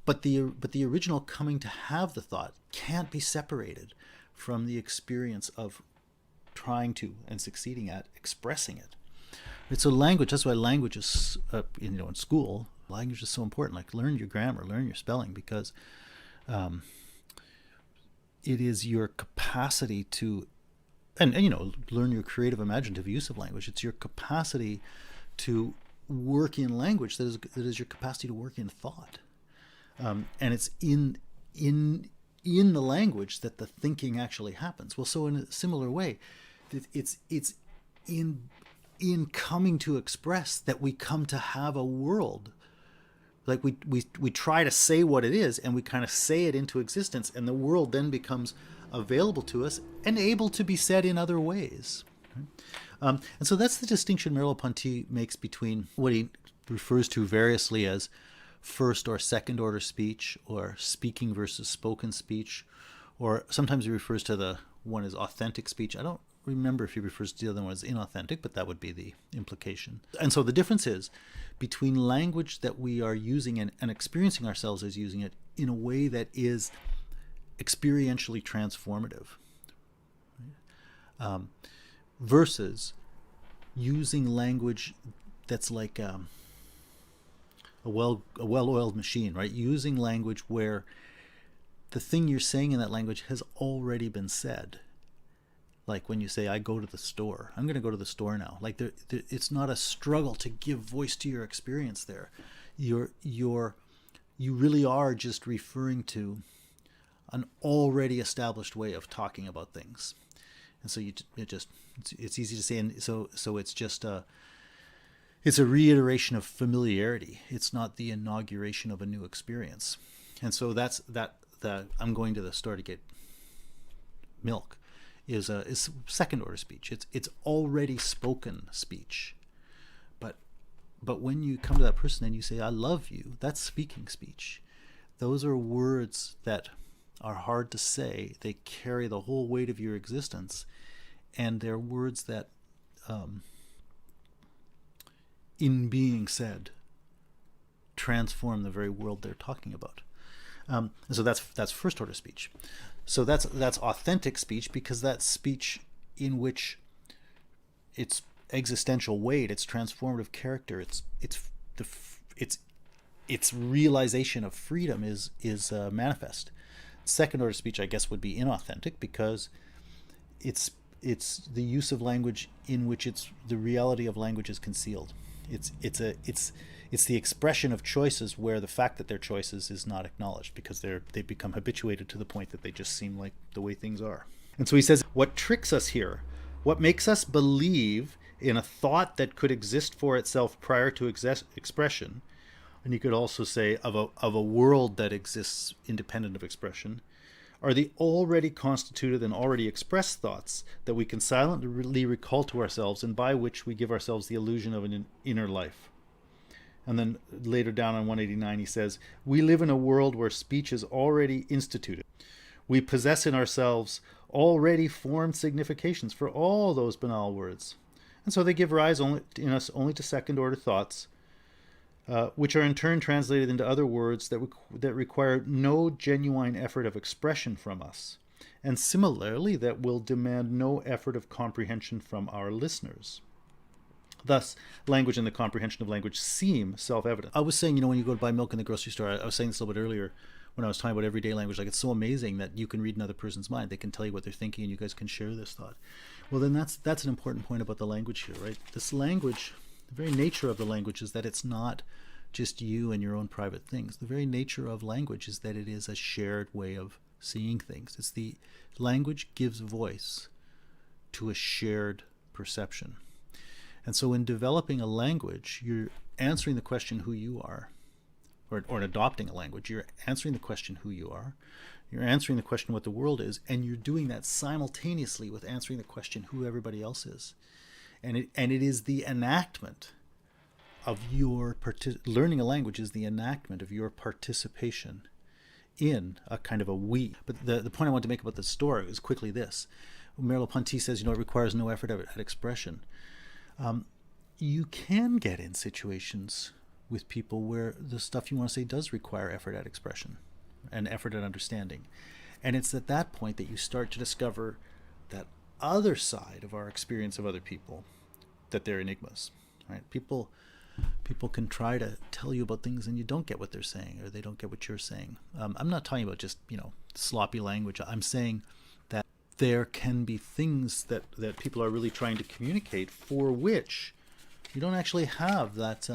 But the original coming to have the thought can't be separated from the experience of trying to and succeeding at expressing it. It's a language. That's why language is, in school, language is so important. Like, learn your grammar, learn your spelling, because it is your capacity to, and learn your creative, imaginative use of language. It's your capacity to work in language that is your capacity to work in thought. And it's in the language that the thinking actually happens. Well, so in a similar way, it's in coming to express that we come to have a world. Like we try to say what it is, and we kind of say it into existence, and the world then becomes available to us and able to be said in other ways. And so that's the distinction Merleau-Ponty makes between what he refers to variously as first or second order speech, or speaking versus spoken speech, or sometimes he refers to the one as authentic speech. I don't remember if he refers to the other one as inauthentic, but that would be the implication. And so the difference is between language that we are using and experiencing ourselves as using it in a way that is experientially transformative, versus using language that's like a well-oiled machine, right? Using language where the thing you're saying in that language has already been said. Like when you say, I go to the store, I'm going to go to the store now. Like it's not a struggle to give voice to your experience there. You really are just referring to an already established way of talking about things. And so it's easy to say. And so it's just it's a reiteration of familiarity. It's not the inauguration of a new experience. And so that's I'm going to the store to get milk is second order speech. It's already spoken speech. But when you come to that person and you say, I love you, that's speaking speech. Those are words that are hard to say. They carry the whole weight of your existence. And they're words that in being said, transform the very world they're talking about. And so that's first order speech. So that's authentic speech, because that's speech in which its existential weight, its transformative character, its realization of freedom is manifest. Second order speech, I guess, would be inauthentic, because it's the use of language in which the reality of language is concealed. It's the expression of choices where the fact that they're choices is not acknowledged, because they become habituated to the point that they just seem like the way things are. And so he says, what tricks us here, what makes us believe in a thought that could exist for itself prior to expression, and you could also say of a world that exists independent of expression, are the already constituted and already expressed thoughts that we can silently recall to ourselves, and by which we give ourselves the illusion of an inner life. And then later down on 189 he says, we live in a world where speech is already instituted. We possess in ourselves already formed significations for all those banal words. And so they give rise in us only to second order thoughts, which are in turn translated into other words that require no genuine effort of expression from us, and similarly that will demand no effort of comprehension from our listeners. Thus, language and the comprehension of language seem self-evident. I was saying, when you go to buy milk in the grocery store, I was saying this a little bit earlier when I was talking about everyday language, like it's so amazing that you can read another person's mind. They can tell you what they're thinking and you guys can share this thought. Well, then that's an important point about the language here, right? This language, the very nature of the language is that it's not just you and your own private things. The very nature of language is that it is a shared way of seeing things. It's the language gives voice to a shared perception. And so in developing a language, you're answering the question who you are, or in adopting a language, you're answering the question who you are, you're answering the question what the world is, and you're doing that simultaneously with answering the question who everybody else is. And it is the enactment of your learning a language is the enactment of your participation in a kind of a we. But the point I want to make about the story is quickly this. Merleau-Ponty says, it requires no effort at expression. You can get in situations with people where the stuff you want to say does require effort at expression and effort at understanding. And it's at that point that you start to discover that other side of our experience of other people, that they're enigmas, right? People can try to tell you about things and you don't get what they're saying, or they don't get what you're saying. I'm not talking about just, sloppy language. I'm saying that there can be things that people are really trying to communicate for which you don't actually have that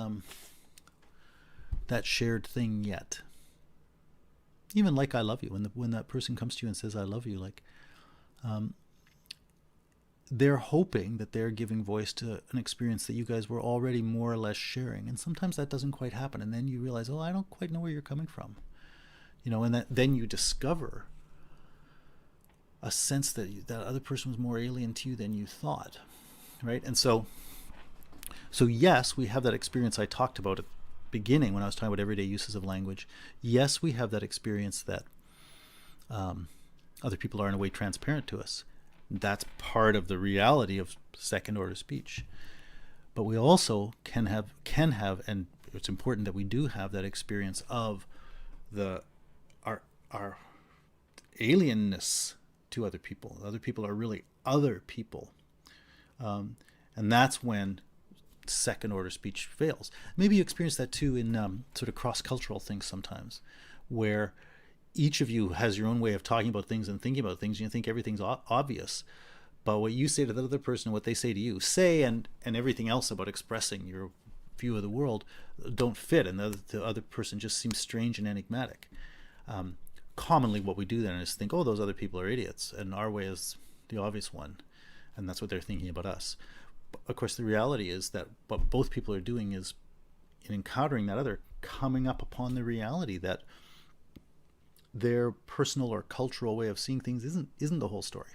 shared thing yet. Even like I love you, when that person comes to you and says I love you, they're hoping that they're giving voice to an experience that you guys were already more or less sharing. And sometimes that doesn't quite happen. And then you realize, I don't quite know where you're coming from. And then you discover a sense that that other person was more alien to you than you thought, right? And so yes, we have that experience I talked about at the beginning when I was talking about everyday uses of language. Yes, we have that experience that other people are in a way transparent to us. That's part of the reality of second order speech. But we also can have, and it's important that we do have that experience of our alienness to other people. Other people are really other people. And that's when second order speech fails. Maybe you experience that too in sort of cross-cultural things sometimes, where each of you has your own way of talking about things and thinking about things. You think everything's obvious, but what you say to the other person and what they say to you and everything else about expressing your view of the world don't fit, and the other person just seems strange and enigmatic. Commonly what we do then is think, those other people are idiots, and our way is the obvious one, and that's what they're thinking about us. But of course, the reality is that what both people are doing is, in encountering that other, coming up upon the reality that their personal or cultural way of seeing things isn't the whole story.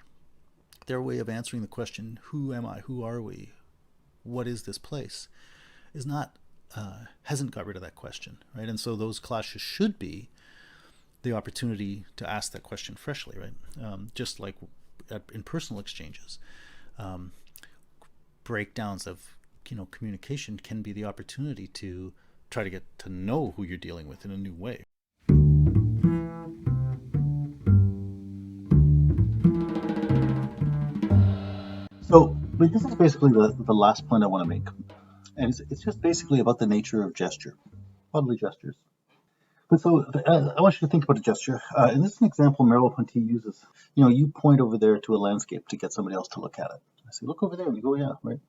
Their way of answering the question, who am I, who are we, what is this place, is not hasn't got rid of that question, right? And so those clashes should be the opportunity to ask that question freshly, right? Just like in personal exchanges, breakdowns of communication can be the opportunity to try to get to know who you're dealing with in a new way. So, but this is basically the last point I want to make. And it's just basically about the nature of gesture, bodily gestures. But so I want you to think about a gesture. And this is an example Merleau-Ponty uses. You point over there to a landscape to get somebody else to look at it. I say, look over there. And you go, yeah, right.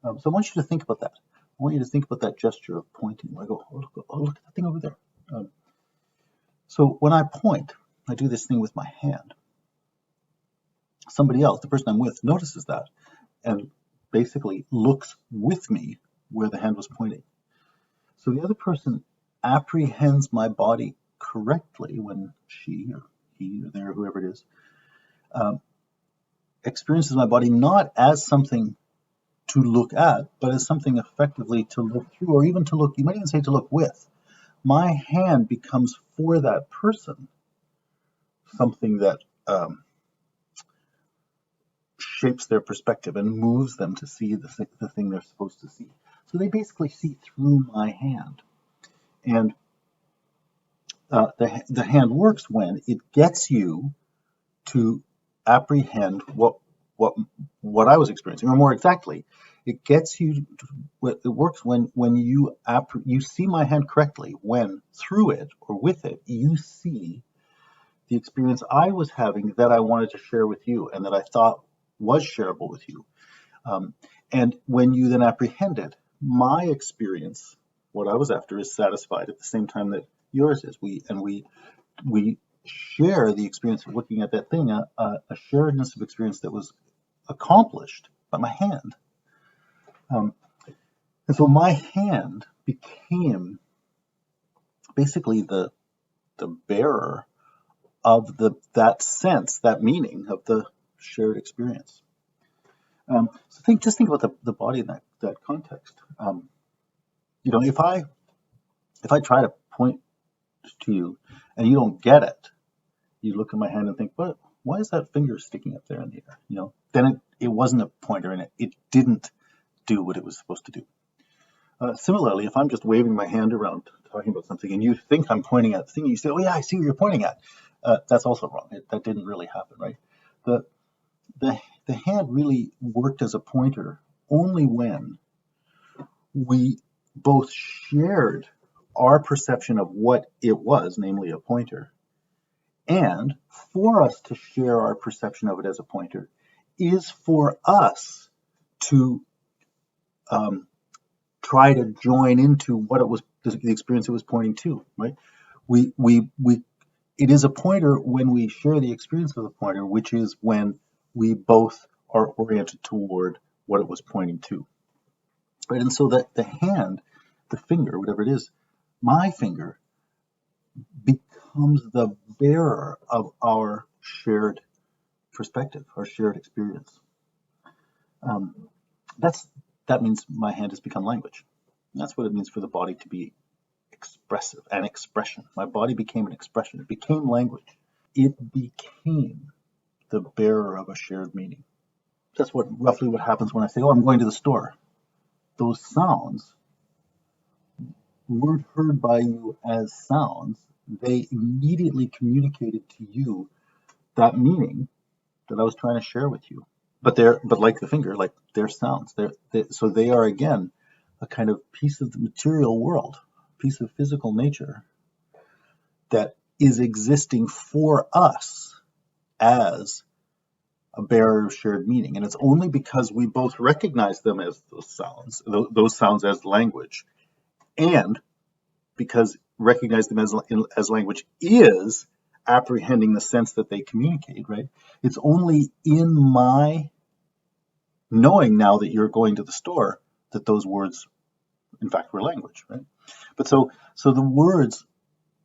So I want you to think about that. I want you to think about that gesture of pointing. I go, look at that thing over there. So when I point, I do this thing with my hand. Somebody else, the person I'm with, notices that and basically looks with me where the hand was pointing. So the other person apprehends my body correctly when she or he or there, whoever it is, experiences my body not as something to look at, but as something effectively to look through, or even to look, you might even say to look with. My hand becomes for that person something that shapes their perspective and moves them to see the thing they're supposed to see. So they basically see through my hand. And the hand works when it gets you to apprehend what what I was experiencing, or more exactly, it gets you. It works when you see my hand correctly. When through it or with it, you see the experience I was having that I wanted to share with you, and that I thought was shareable with you. Um, and when you then apprehend it, my experience, what I was after, is satisfied at the same time that yours is. We share the experience of looking at that thing, a sharedness of experience that was accomplished by my hand. Um, and so my hand became basically the bearer of that sense, that meaning of the shared experience. So just think about the body in that context. If I try to point to you and you don't get it, you look at my hand and think, "What? Why is that finger sticking up there in the air?" Then it wasn't a pointer, and it didn't do what it was supposed to do. Similarly, if I'm just waving my hand around talking about something, and you think I'm pointing at the thing, you say, "Oh yeah, I see what you're pointing at." That's also wrong. That didn't really happen, right? The the the hand really worked as a pointer only when we both shared our perception of what it was, namely a pointer, and for us to share our perception of it as a pointer is for us to um, try to join into what it was, the experience it was pointing to, right? We it is a pointer when we share the experience of the pointer, which is when we both are oriented toward what it was pointing to, right? And so that the hand, the finger, whatever it is, my finger becomes the bearer of our shared perspective, our shared experience. Um, that's that means my hand has become language. That's what it means for the body to be expressive, an expression. My body became an expression. It became language. It became the bearer of a shared meaning. That's roughly what happens when I say, "Oh, I'm going to the store." Those sounds weren't heard by you as sounds. They immediately communicated to you that meaning that I was trying to share with you. But like the finger, like they're sounds. So they are again a kind of piece of the material world, piece of physical nature that is existing for us as a bearer of shared meaning. And it's only because we both recognize them as those sounds as language, and because recognize them as language is apprehending the sense that they communicate, right? It's only in my knowing now that you're going to the store that those words, in fact, were language, right? But so the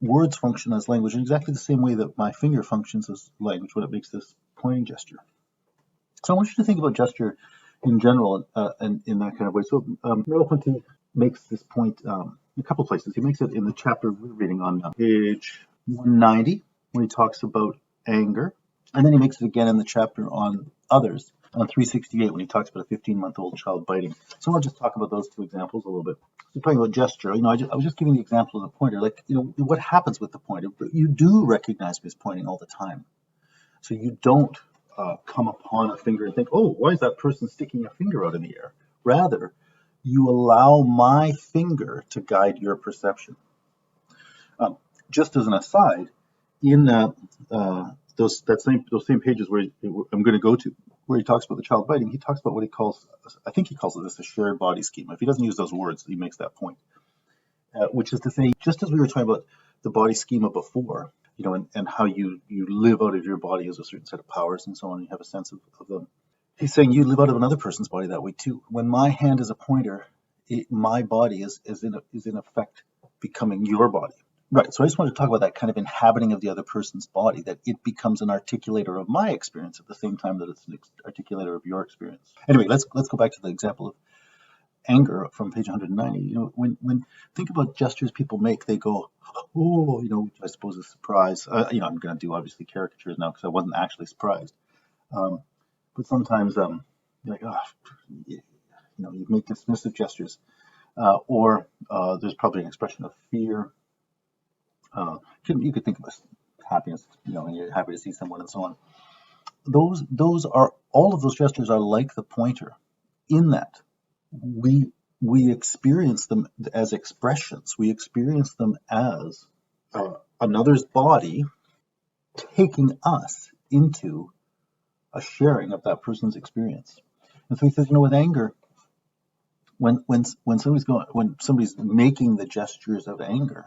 words function as language in exactly the same way that my finger functions as language when it makes this pointing gesture. So I want you to think about gesture in general, and in that kind of way. So Merleau-Ponty makes this point a couple places. He makes it in the chapter we're reading on page 190, when he talks about anger. And then he makes it again in the chapter on others, on 368, when he talks about a 15-month-old child biting. So I'll just talk about those two examples a little bit. So talking about gesture, I was just giving the example of the pointer. Like, what happens with the pointer? You do recognize me as pointing all the time. So you don't come upon a finger and think, "Oh, why is that person sticking a finger out in the air?" Rather, you allow my finger to guide your perception. Just as an aside, in those same pages where I'm going to go to, where he talks about the child biting, he talks about what he calls, I think he calls it this, a shared body schema. If he doesn't use those words, he makes that point, which is to say, just as we were talking about the body schema before, and how you live out of your body as a certain set of powers and so on, you have a sense of them. He's saying you live out of another person's body that way too. When my hand is a pointer, my body is in effect becoming your body. Right. So I just want to talk about that kind of inhabiting of the other person's body, that it becomes an articulator of my experience at the same time that it's an articulator of your experience. Anyway, let's go back to the example of anger from page 190. When think about gestures people make, they go, "Oh," which I suppose is surprise. I'm going to do obviously caricatures now because I wasn't actually surprised. But sometimes you're like, "Oh," you make dismissive gestures, or there's probably an expression of fear. You could think of happiness, and you're happy to see someone and so on. Those are all of those gestures are like the pointer, in that we experience them as expressions. We experience them as another's body taking us into a sharing of that person's experience. And so he says, with anger, when somebody's making the gestures of anger,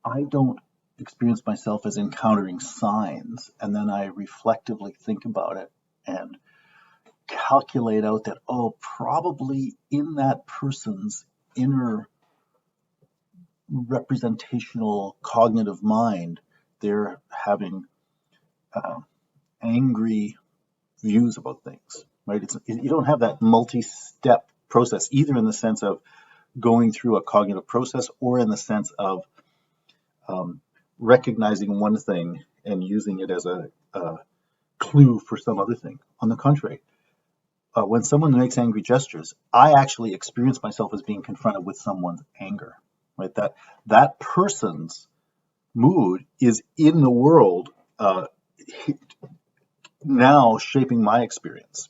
I don't experience myself as encountering signs, and then I reflectively think about it and calculate out that, probably in that person's inner representational cognitive mind, they're having angry views about things, right? You don't have that multi-step process, either in the sense of going through a cognitive process or in the sense of recognizing one thing and using it as a clue for some other thing. On the contrary, when someone makes angry gestures, I actually experience myself as being confronted with someone's anger, right? That person's mood is in the world now shaping my experience.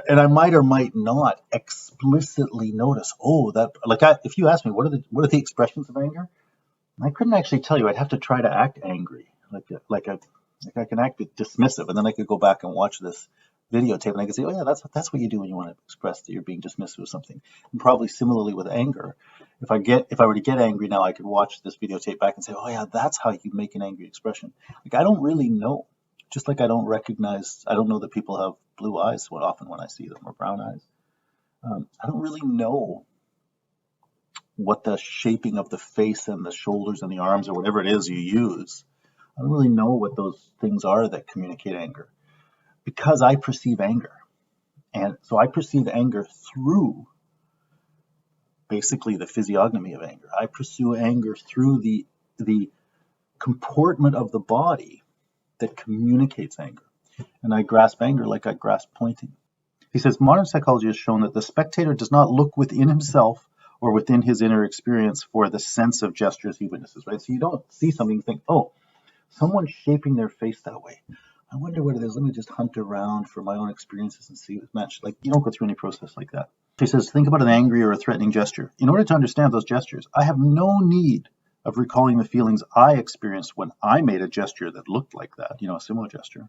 And I might or might not explicitly notice, if you ask me, what are the expressions of anger? I couldn't actually tell you. I'd have to try to act angry, like I can act dismissive, and then I could go back and watch this videotape, and I could say, that's what you do when you want to express that you're being dismissive of something. And probably similarly with anger, if I were to get angry now, I could watch this videotape back and say, that's how you make an angry expression. I don't really know. Just like I don't know that people have blue eyes so often when I see them, or brown eyes. I don't really know what the shaping of the face and the shoulders and the arms or whatever it is you use. I don't really know what those things are that communicate anger, because I perceive anger. And so I perceive anger through basically the physiognomy of anger. I pursue anger through the comportment of the body that communicates anger. And I grasp anger like I grasp pointing. He says, modern psychology has shown that the spectator does not look within himself or within his inner experience for the sense of gestures he witnesses, right? So you don't see something and think, someone's shaping their face that way. I wonder what it is. Let me just hunt around for my own experiences and see what's matched. You don't go through any process like that. He says, think about an angry or a threatening gesture. In order to understand those gestures, I have no need of recalling the feelings I experienced when I made a gesture that looked like that, a similar gesture.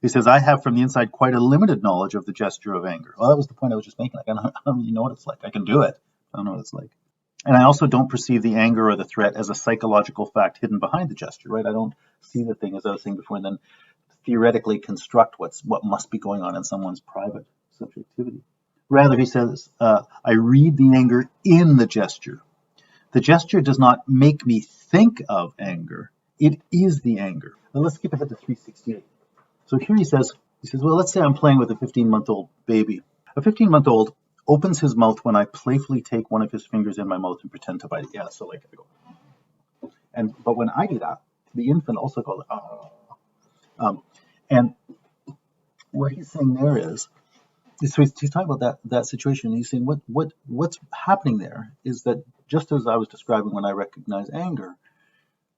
He says, I have from the inside quite a limited knowledge of the gesture of anger. Well, that was the point I was just making. I don't really know what it's like. I can do it. I don't know what it's like. And I also don't perceive the anger or the threat as a psychological fact hidden behind the gesture, right? I don't see the thing, as I was saying before, and then theoretically construct what must be going on in someone's private subjectivity. Rather, he says, I read the anger in the gesture. The gesture does not make me think of anger. It is the anger. Now let's skip ahead to 368. So here he says, well, let's say I'm playing with a 15-month-old baby. A 15-month-old opens his mouth when I playfully take one of his fingers in my mouth and pretend to bite it. Yeah, so I go. But when I do that, the infant also goes, and what he's saying there is, so he's talking about that situation. And he's saying what's happening there is that, just as I was describing when I recognize anger,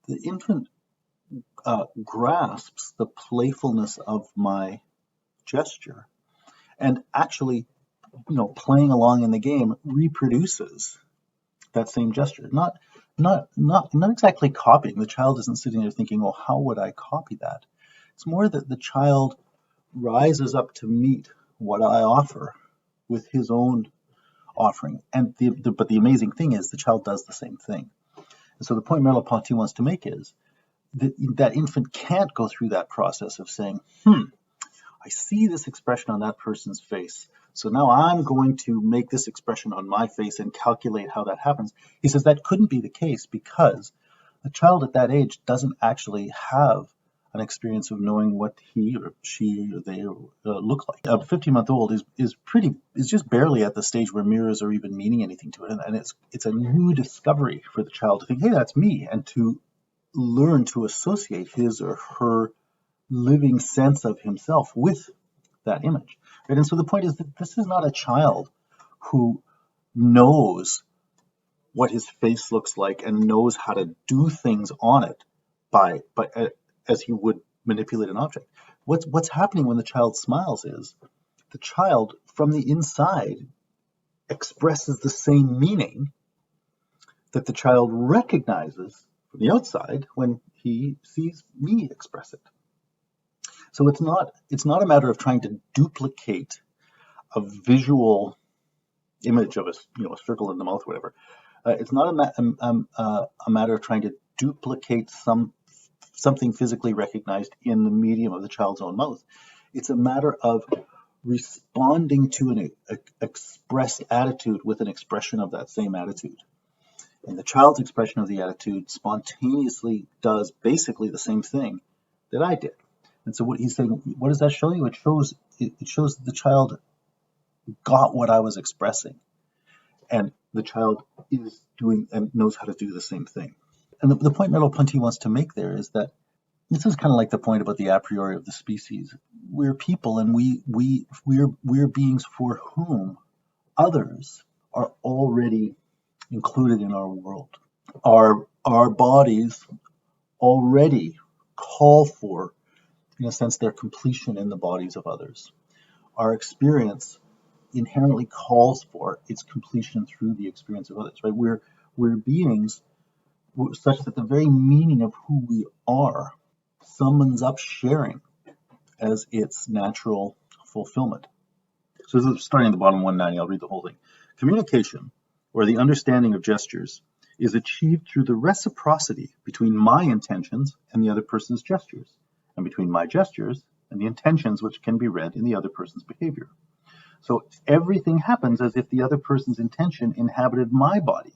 the infant grasps the playfulness of my gesture, and actually, playing along in the game, reproduces that same gesture. Not exactly copying. The child isn't sitting there thinking, how would I copy that? It's more that the child rises up to meet what I offer with his own offering. And but the amazing thing is the child does the same thing. And so the point Merleau-Ponty wants to make is that infant can't go through that process of saying, I see this expression on that person's face, so now I'm going to make this expression on my face and calculate how that happens. He says that couldn't be the case because a child at that age doesn't actually have an experience of knowing what he or she or they look like. A 15-month-old is just barely at the stage where mirrors are even meaning anything to it, and it's a new discovery for the child to think, hey, that's me, and to learn to associate his or her living sense of himself with that image. Right? And so the point is that this is not a child who knows what his face looks like and knows how to do things on it by as he would manipulate an object. What's happening when the child smiles is the child from the inside expresses the same meaning that the child recognizes from the outside when he sees me express it. So it's not a matter of trying to duplicate a visual image of a circle in the mouth, or whatever. It's not a matter of trying to duplicate something physically recognized in the medium of the child's own mouth. It's a matter of responding to an expressed attitude with an expression of that same attitude. And the child's expression of the attitude spontaneously does basically the same thing that I did. And so what he's saying, what does that show you? It shows that the child got what I was expressing, and the child is doing and knows how to do the same thing. And the point Merleau-Ponty wants to make there is that this is kind of like the point about the a priori of the species. We're people, and we're beings for whom others are already included in our world. Our bodies already call for, in a sense, their completion in the bodies of others. Our experience inherently calls for its completion through the experience of others. Right? We're beings such that the very meaning of who we are summons up sharing as its natural fulfillment. So this is starting at the bottom 190, I'll read the whole thing. Communication, or the understanding of gestures, is achieved through the reciprocity between my intentions and the other person's gestures, and between my gestures and the intentions which can be read in the other person's behavior. So everything happens as if the other person's intention inhabited my body,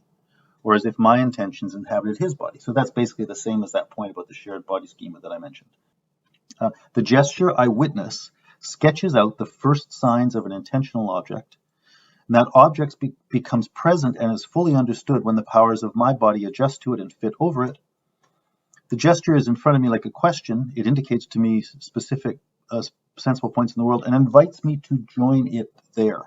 or as if my intentions inhabited his body. So that's basically the same as that point about the shared body schema that I mentioned. The gesture I witness sketches out the first signs of an intentional object, and that object becomes present and is fully understood when the powers of my body adjust to it and fit over it. The gesture is in front of me like a question. It indicates to me specific sensible points in the world and invites me to join it there.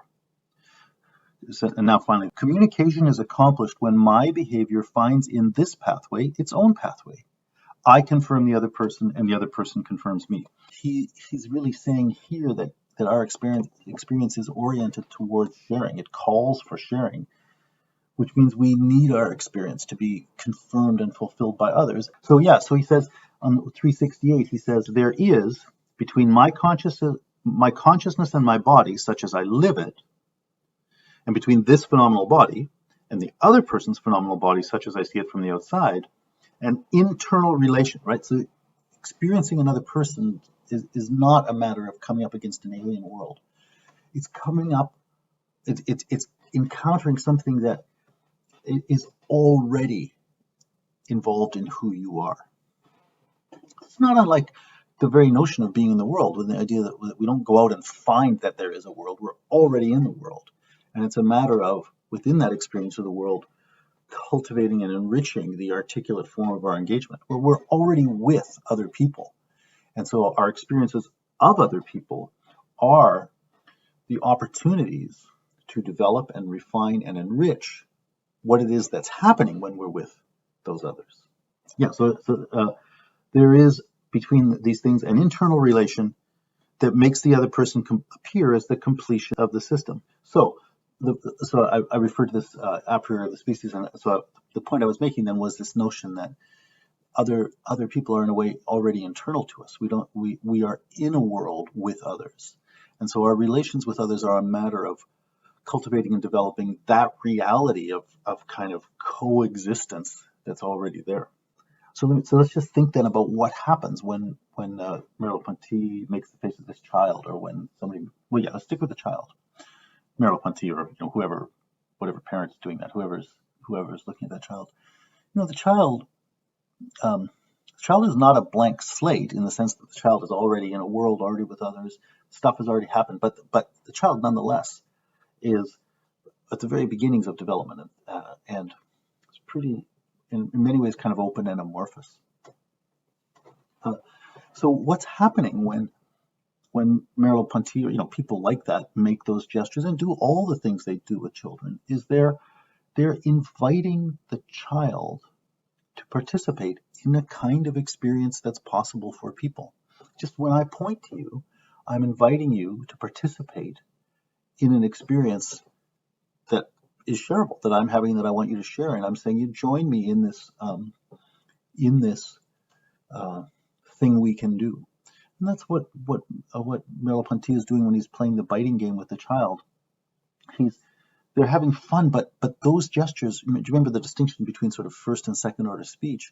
So, and now finally, communication is accomplished when my behavior finds in this pathway its own pathway. I confirm the other person and the other person confirms me. He's really saying here that our experience is oriented towards sharing. It calls for sharing, which means we need our experience to be confirmed and fulfilled by others. So he says on 368, he says, there is between my consciousness and my body, such as I live it, and between this phenomenal body and the other person's phenomenal body, such as I see it from the outside, an internal relation, right? So experiencing another person is not a matter of coming up against an alien world. It's coming up, it's encountering something that is already involved in who you are. It's not unlike the very notion of being in the world, with the idea that we don't go out and find that there is a world. We're already in the world. And it's a matter of, within that experience of the world, cultivating and enriching the articulate form of our engagement, where we're already with other people. And so our experiences of other people are the opportunities to develop and refine and enrich what it is that's happening when we're with those others. Yeah, so there is between these things an internal relation that makes the other person appear as the completion of the system. So I referred to this a priori of the species, and so the point I was making then was this notion that other people are in a way already internal to us. We are in a world with others, and so our relations with others are a matter of cultivating and developing that reality of kind of coexistence that's already there. So let's just think then about what happens when Merleau-Ponty makes the face of this child, or when somebody. Well, yeah, let's stick with the child. Merleau-Ponty, or whoever, whatever parent's doing that, whoever's looking at that child. The child is not a blank slate in the sense that the child is already in a world, already with others. Stuff has already happened, but the child nonetheless is at the very beginnings of development, and it's pretty, in many ways, kind of open and amorphous. So what's happening when Merleau-Ponty, or people like that, make those gestures and do all the things they do with children, is they're they're inviting the child to participate in a kind of experience that's possible for people. Just when I point to you, I'm inviting you to participate in an experience that is shareable, that I'm having, that I want you to share, and I'm saying you join me in this thing we can do. And that's what Merleau-Ponty is doing when he's playing the biting game with the child. They're having fun, but those gestures. Do you remember the distinction between sort of first and second order speech?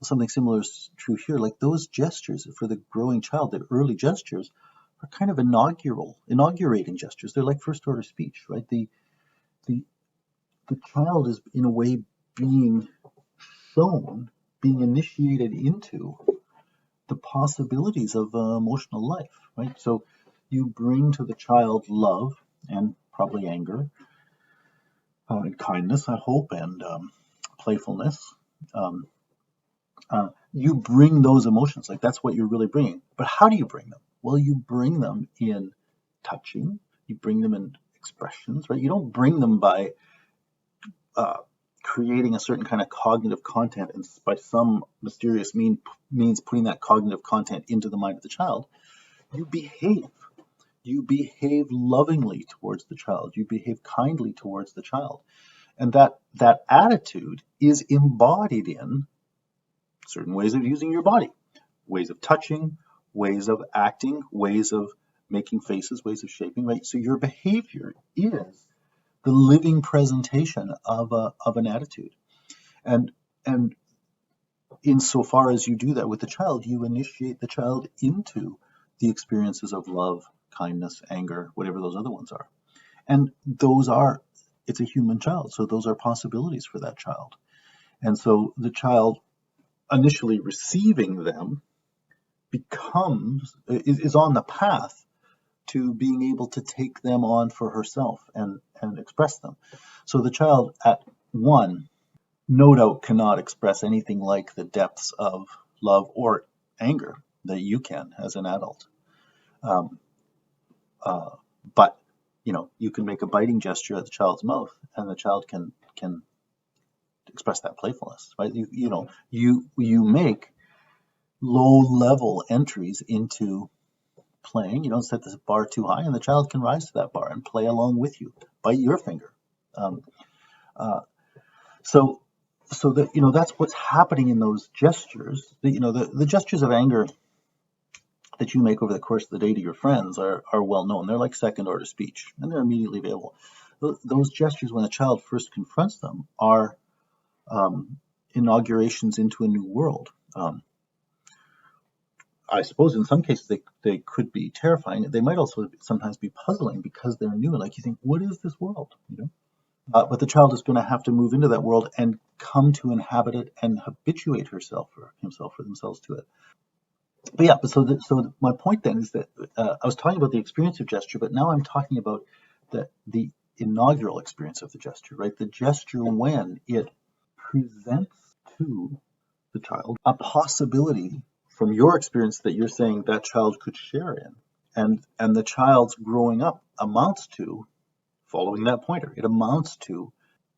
Well, something similar is true here. Like those gestures for the growing child, the early gestures, are kind of inaugurating gestures. They're like first order speech, right? The child is in a way being shown, being initiated into the possibilities of emotional life, right? So you bring to the child love and probably anger, and kindness, I hope, and playfulness. Um, you bring those emotions, like that's what you're really bringing. But how do you bring them? Well, you bring them in touching. You bring them in expressions, right? You don't bring them by creating a certain kind of cognitive content and by some mysterious means putting that cognitive content into the mind of the child. You behave. You behave lovingly towards the child. You behave kindly towards the child. And that attitude is embodied in certain ways of using your body, ways of touching, ways of acting, ways of making faces, ways of shaping, right? So your behavior is the living presentation of an attitude. And insofar as you do that with the child, you initiate the child into the experiences of love, kindness, anger, whatever those other ones are. And it's a human child, so those are possibilities for that child. And so the child initially receiving them is on the path to being able to take them on for herself and express them. So the child at 1, no doubt, cannot express anything like the depths of love or anger that you can as an adult. But you can make a biting gesture at the child's mouth, and the child can express that playfulness, right? You make low-level entries into playing. You don't set the bar too high, and the child can rise to that bar and play along with you. Bite your finger. So that that's what's happening in those gestures. The gestures of anger that you make over the course of the day to your friends are well known. They're like second order speech, and they're immediately available. Those gestures, when a child first confronts them, are inaugurations into a new world. I suppose in some cases they could be terrifying. They might also sometimes be puzzling because they're new. Like you think, what is this world? But the child is going to have to move into that world and come to inhabit it and habituate herself or himself or themselves to it. But yeah, so my point then is that I was talking about the experience of gesture, but now I'm talking about the inaugural experience of the gesture, right? The gesture when it presents to the child a possibility from your experience that you're saying that child could share in, and the child's growing up amounts to following that pointer. It amounts to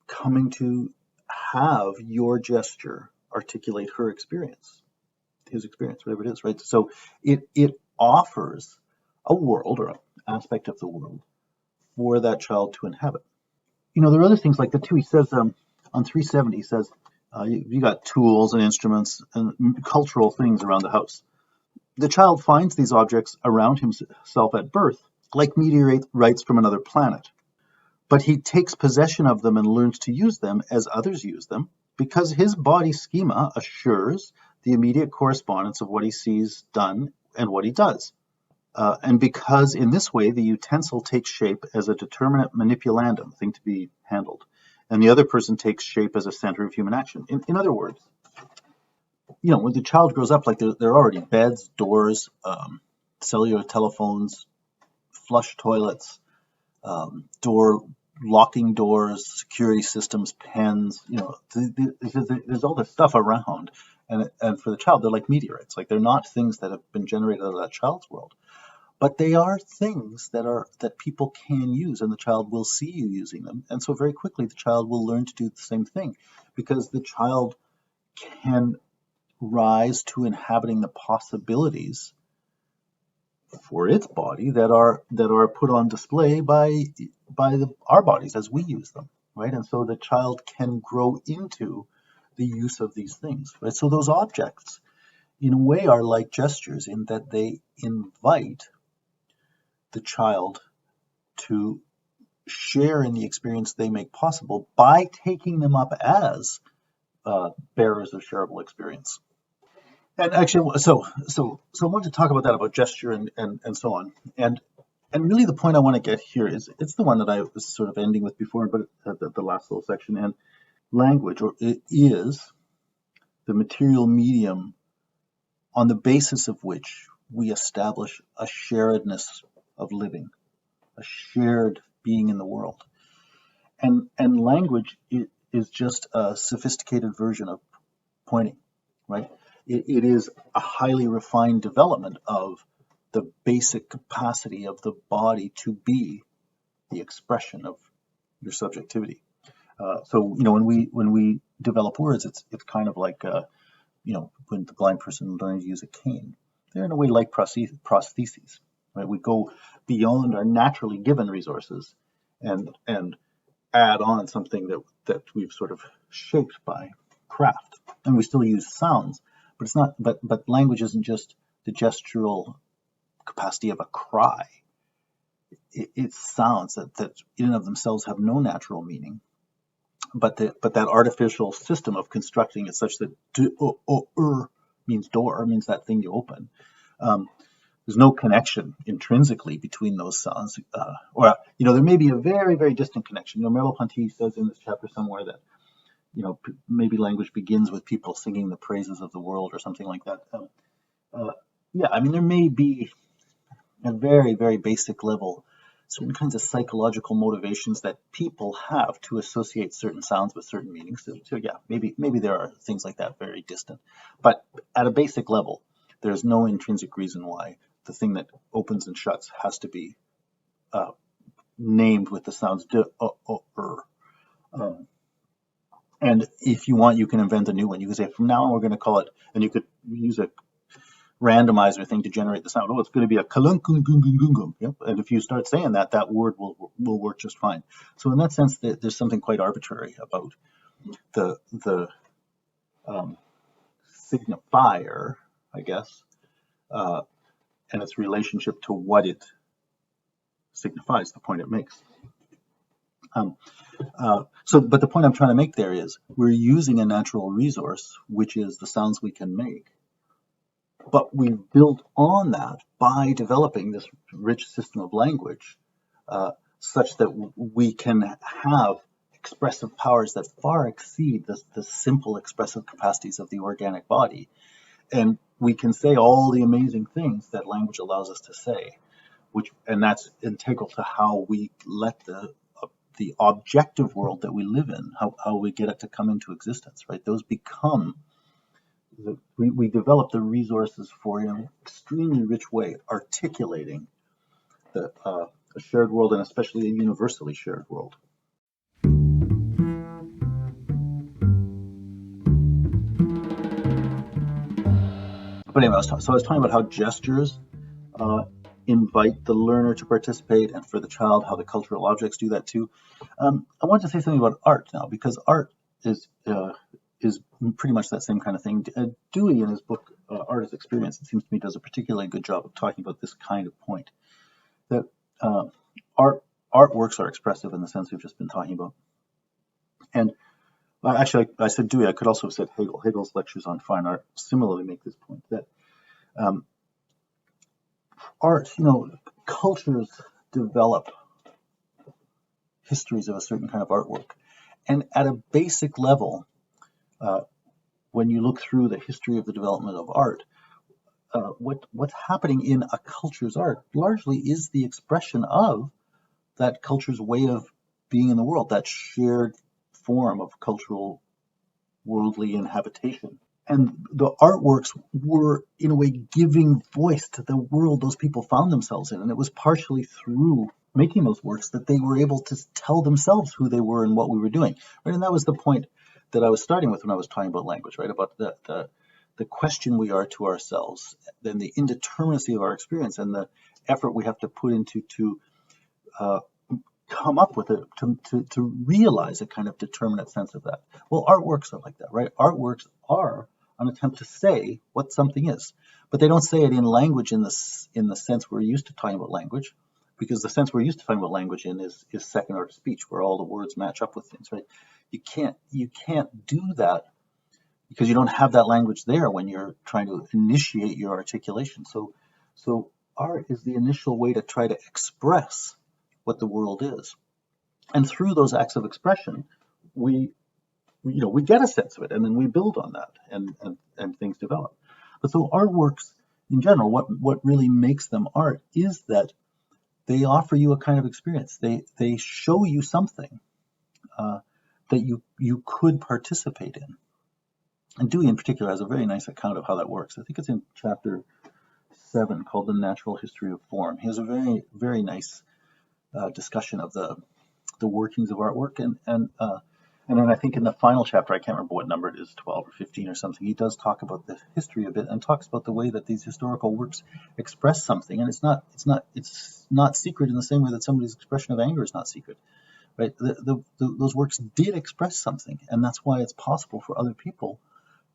coming to have your gesture articulate her experience, his experience, whatever it is, right? So it offers a world or an aspect of the world for that child to inhabit. There are other things like that too. He says on 370, he says, you got tools and instruments and cultural things around the house. The child finds these objects around himself at birth like meteorites from another planet. But he takes possession of them and learns to use them as others use them because his body schema assures the immediate correspondence of what he sees done and what he does. And because in this way the utensil takes shape as a determinate manipulandum, thing to be handled, and the other person takes shape as a center of human action. In other words, when the child grows up, like there are already beds, doors, cellular telephones, flush toilets, locking doors, security systems, pens. There's all this stuff around, and for the child, they're like meteorites. Like they're not things that have been generated out of that child's world, but they are things that people can use, and the child will see you using them. And so very quickly the child will learn to do the same thing, because the child can rise to inhabiting the possibilities for its body that are put on display by our bodies as we use them, right? And so the child can grow into the use of these things, right? So those objects, in a way, are like gestures in that they invite the child to share in the experience they make possible by taking them up as bearers of shareable experience. And actually, so I want to talk about that, about gesture and so on. And really the point I want to get here is, it's the one that I was sort of ending with before, but the last little section. And language, or it is the material medium on the basis of which we establish a sharedness of living, a shared being in the world. And language is just a sophisticated version of pointing, right? It is a highly refined development of the basic capacity of the body to be the expression of your subjectivity. So when we develop words, it's kind of like when the blind person learns to use a cane, they're in a way like prostheses, right? We go beyond our naturally given resources and add on something that we've sort of shaped by craft. And we still use sounds, but it's not. But language isn't just the gestural capacity of a cry. It's sounds that in and of themselves have no natural meaning, but that artificial system of constructing it such that means door, means that thing you open. There's no connection intrinsically between those sounds, or there may be a very, very distant connection. Merleau-Ponty says in this chapter somewhere that maybe language begins with people singing the praises of the world or something like that. There may be at a very, very basic level certain kinds of psychological motivations that people have to associate certain sounds with certain meanings. So maybe there are things like that very distant. But at a basic level, there's no intrinsic reason why the thing that opens and shuts has to be named with the sounds de, and if you want, you can invent a new one. You can say, from now on, we're going to call it, and you could use a randomizer thing to generate the sound. Oh, it's going to be a kalunkum. Yep. And if you start saying that, that word will work just fine. So in that sense, there's something quite arbitrary about the signifier, I guess, and its relationship to what it signifies, the point it makes. But the point I'm trying to make there is, we're using a natural resource, which is the sounds we can make. But we've built on that by developing this rich system of language, such that we can have expressive powers that far exceed the simple expressive capacities of the organic body. And we can say all the amazing things that language allows us to say, and that's integral to how we let the objective world that we live in, how we get it to come into existence, right? Those become, we develop the resources for, in an extremely rich way, articulating a shared world, and especially a universally shared world. But anyway, I was talking about how gestures invite the learner to participate, and for the child, how the cultural objects do that too. I wanted to say something about art now, because art is pretty much that same kind of thing. Dewey, in his book Art as Experience, it seems to me, does a particularly good job of talking about this kind of point, that artworks are expressive in the sense we've just been talking about. And actually, I said Dewey, I could also have said Hegel. Hegel's lectures on fine art similarly make this point, that art, cultures develop histories of a certain kind of artwork. And at a basic level, when you look through the history of the development of art, what's happening in a culture's art largely is the expression of that culture's way of being in the world, that shared form of cultural worldly inhabitation. and the artworks were in a way giving voice to the world those people found themselves in, and it was partially through making those works that they were able to tell themselves who they were and what we were doing, right? And that was the point that I was starting with when I was talking about language, right? About the question we are to ourselves, then the indeterminacy of our experience, and the effort we have to put into to uh, come up with it, to realize a kind of determinate sense of that. Well, artworks are like that, right? Artworks are an attempt to say what something is, but they don't say it in language in the sense we're used to talking about language, because the sense we're used to talking about language in is second order speech, where all the words match up with things, right? You can't do that because you don't have that language there when you're trying to initiate your articulation. So art is the initial way to try to express what the world is, and through those acts of expression, we get a sense of it, and then we build on that, and things develop. But so artworks in general, what really makes them art is that they offer you a kind of experience. They show you something that you could participate in. And Dewey in particular has a very nice account of how that works. I think it's in chapter 7, called The Natural History of Form. He has a very, very nice discussion of the workings of artwork, and then I think in the final chapter, I can't remember what number it is, 12 or 15 or something, he does talk about the history of it, and talks about the way that these historical works express something, and it's not secret in the same way that somebody's expression of anger is not secret, right? Those works did express something, and that's why it's possible for other people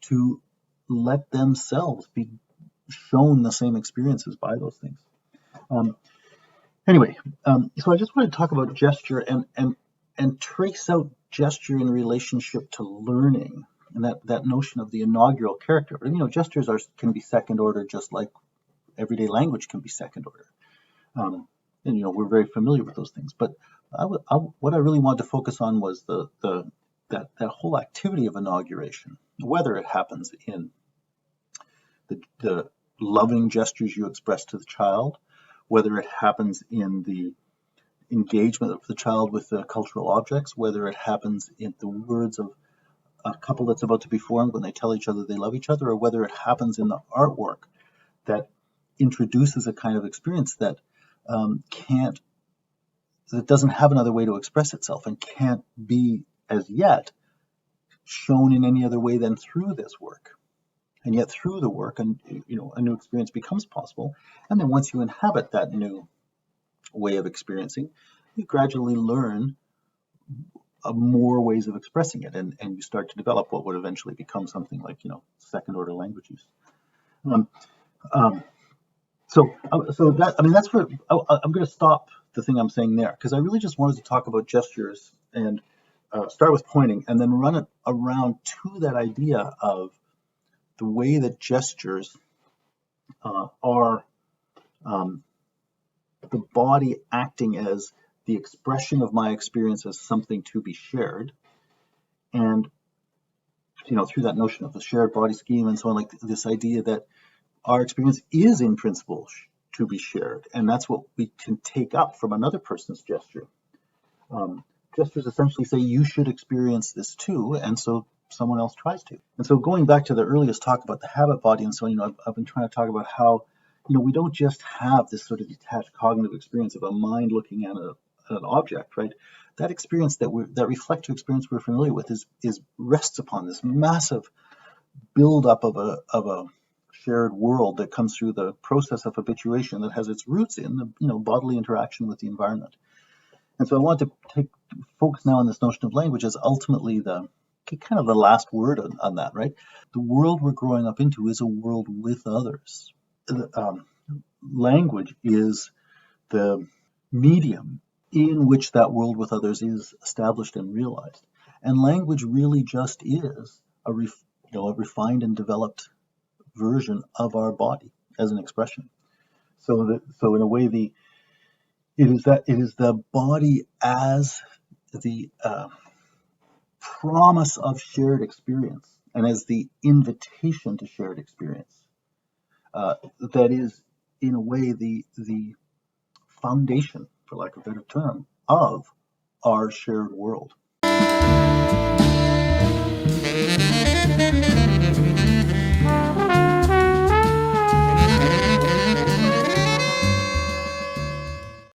to let themselves be shown the same experiences by those things. Anyway, so I just want to talk about gesture and trace out gesture in relationship to learning, and that notion of the inaugural character. Gestures can be second order, just like everyday language can be second order. And we're very familiar with those things. But what I really wanted to focus on was that whole activity of inauguration, whether it happens in the loving gestures you express to the child, whether it happens in the engagement of the child with the cultural objects, whether it happens in the words of a couple that's about to be formed when they tell each other they love each other, or whether it happens in the artwork that introduces a kind of experience that doesn't have another way to express itself and can't be as yet shown in any other way than through this work. And yet through the work, and a new experience becomes possible. And then once you inhabit that new way of experiencing, you gradually learn more ways of expressing it, and you start to develop what would eventually become something like second order language use. So that's where I'm going to stop the thing I'm saying there, because I really just wanted to talk about gestures and start with pointing, and then run it around to that idea of the way that gestures are the body acting as the expression of my experience as something to be shared, and through that notion of the shared body scheme and so on, like this idea that our experience is in principle to be shared, and that's what we can take up from another person's gesture. Gestures essentially say you should experience this too, and so someone else tries to. And so going back to the earliest talk about the habit body and so on, I've been trying to talk about how we don't just have this sort of detached cognitive experience of a mind looking at an object, right? That experience that reflective experience we're familiar with is rests upon this massive buildup of a shared world that comes through the process of habituation that has its roots in the bodily interaction with the environment. And so I want to focus now on this notion of language as ultimately the kind of the last word on that, right? The world we're growing up into is a world with others. Language is the medium in which that world with others is established and realized. And language really just is a refined and developed version of our body as an expression. So in a way, it is the body as the promise of shared experience, and as the invitation to shared experience, that is in a way the foundation, for lack of a better term, of our shared world.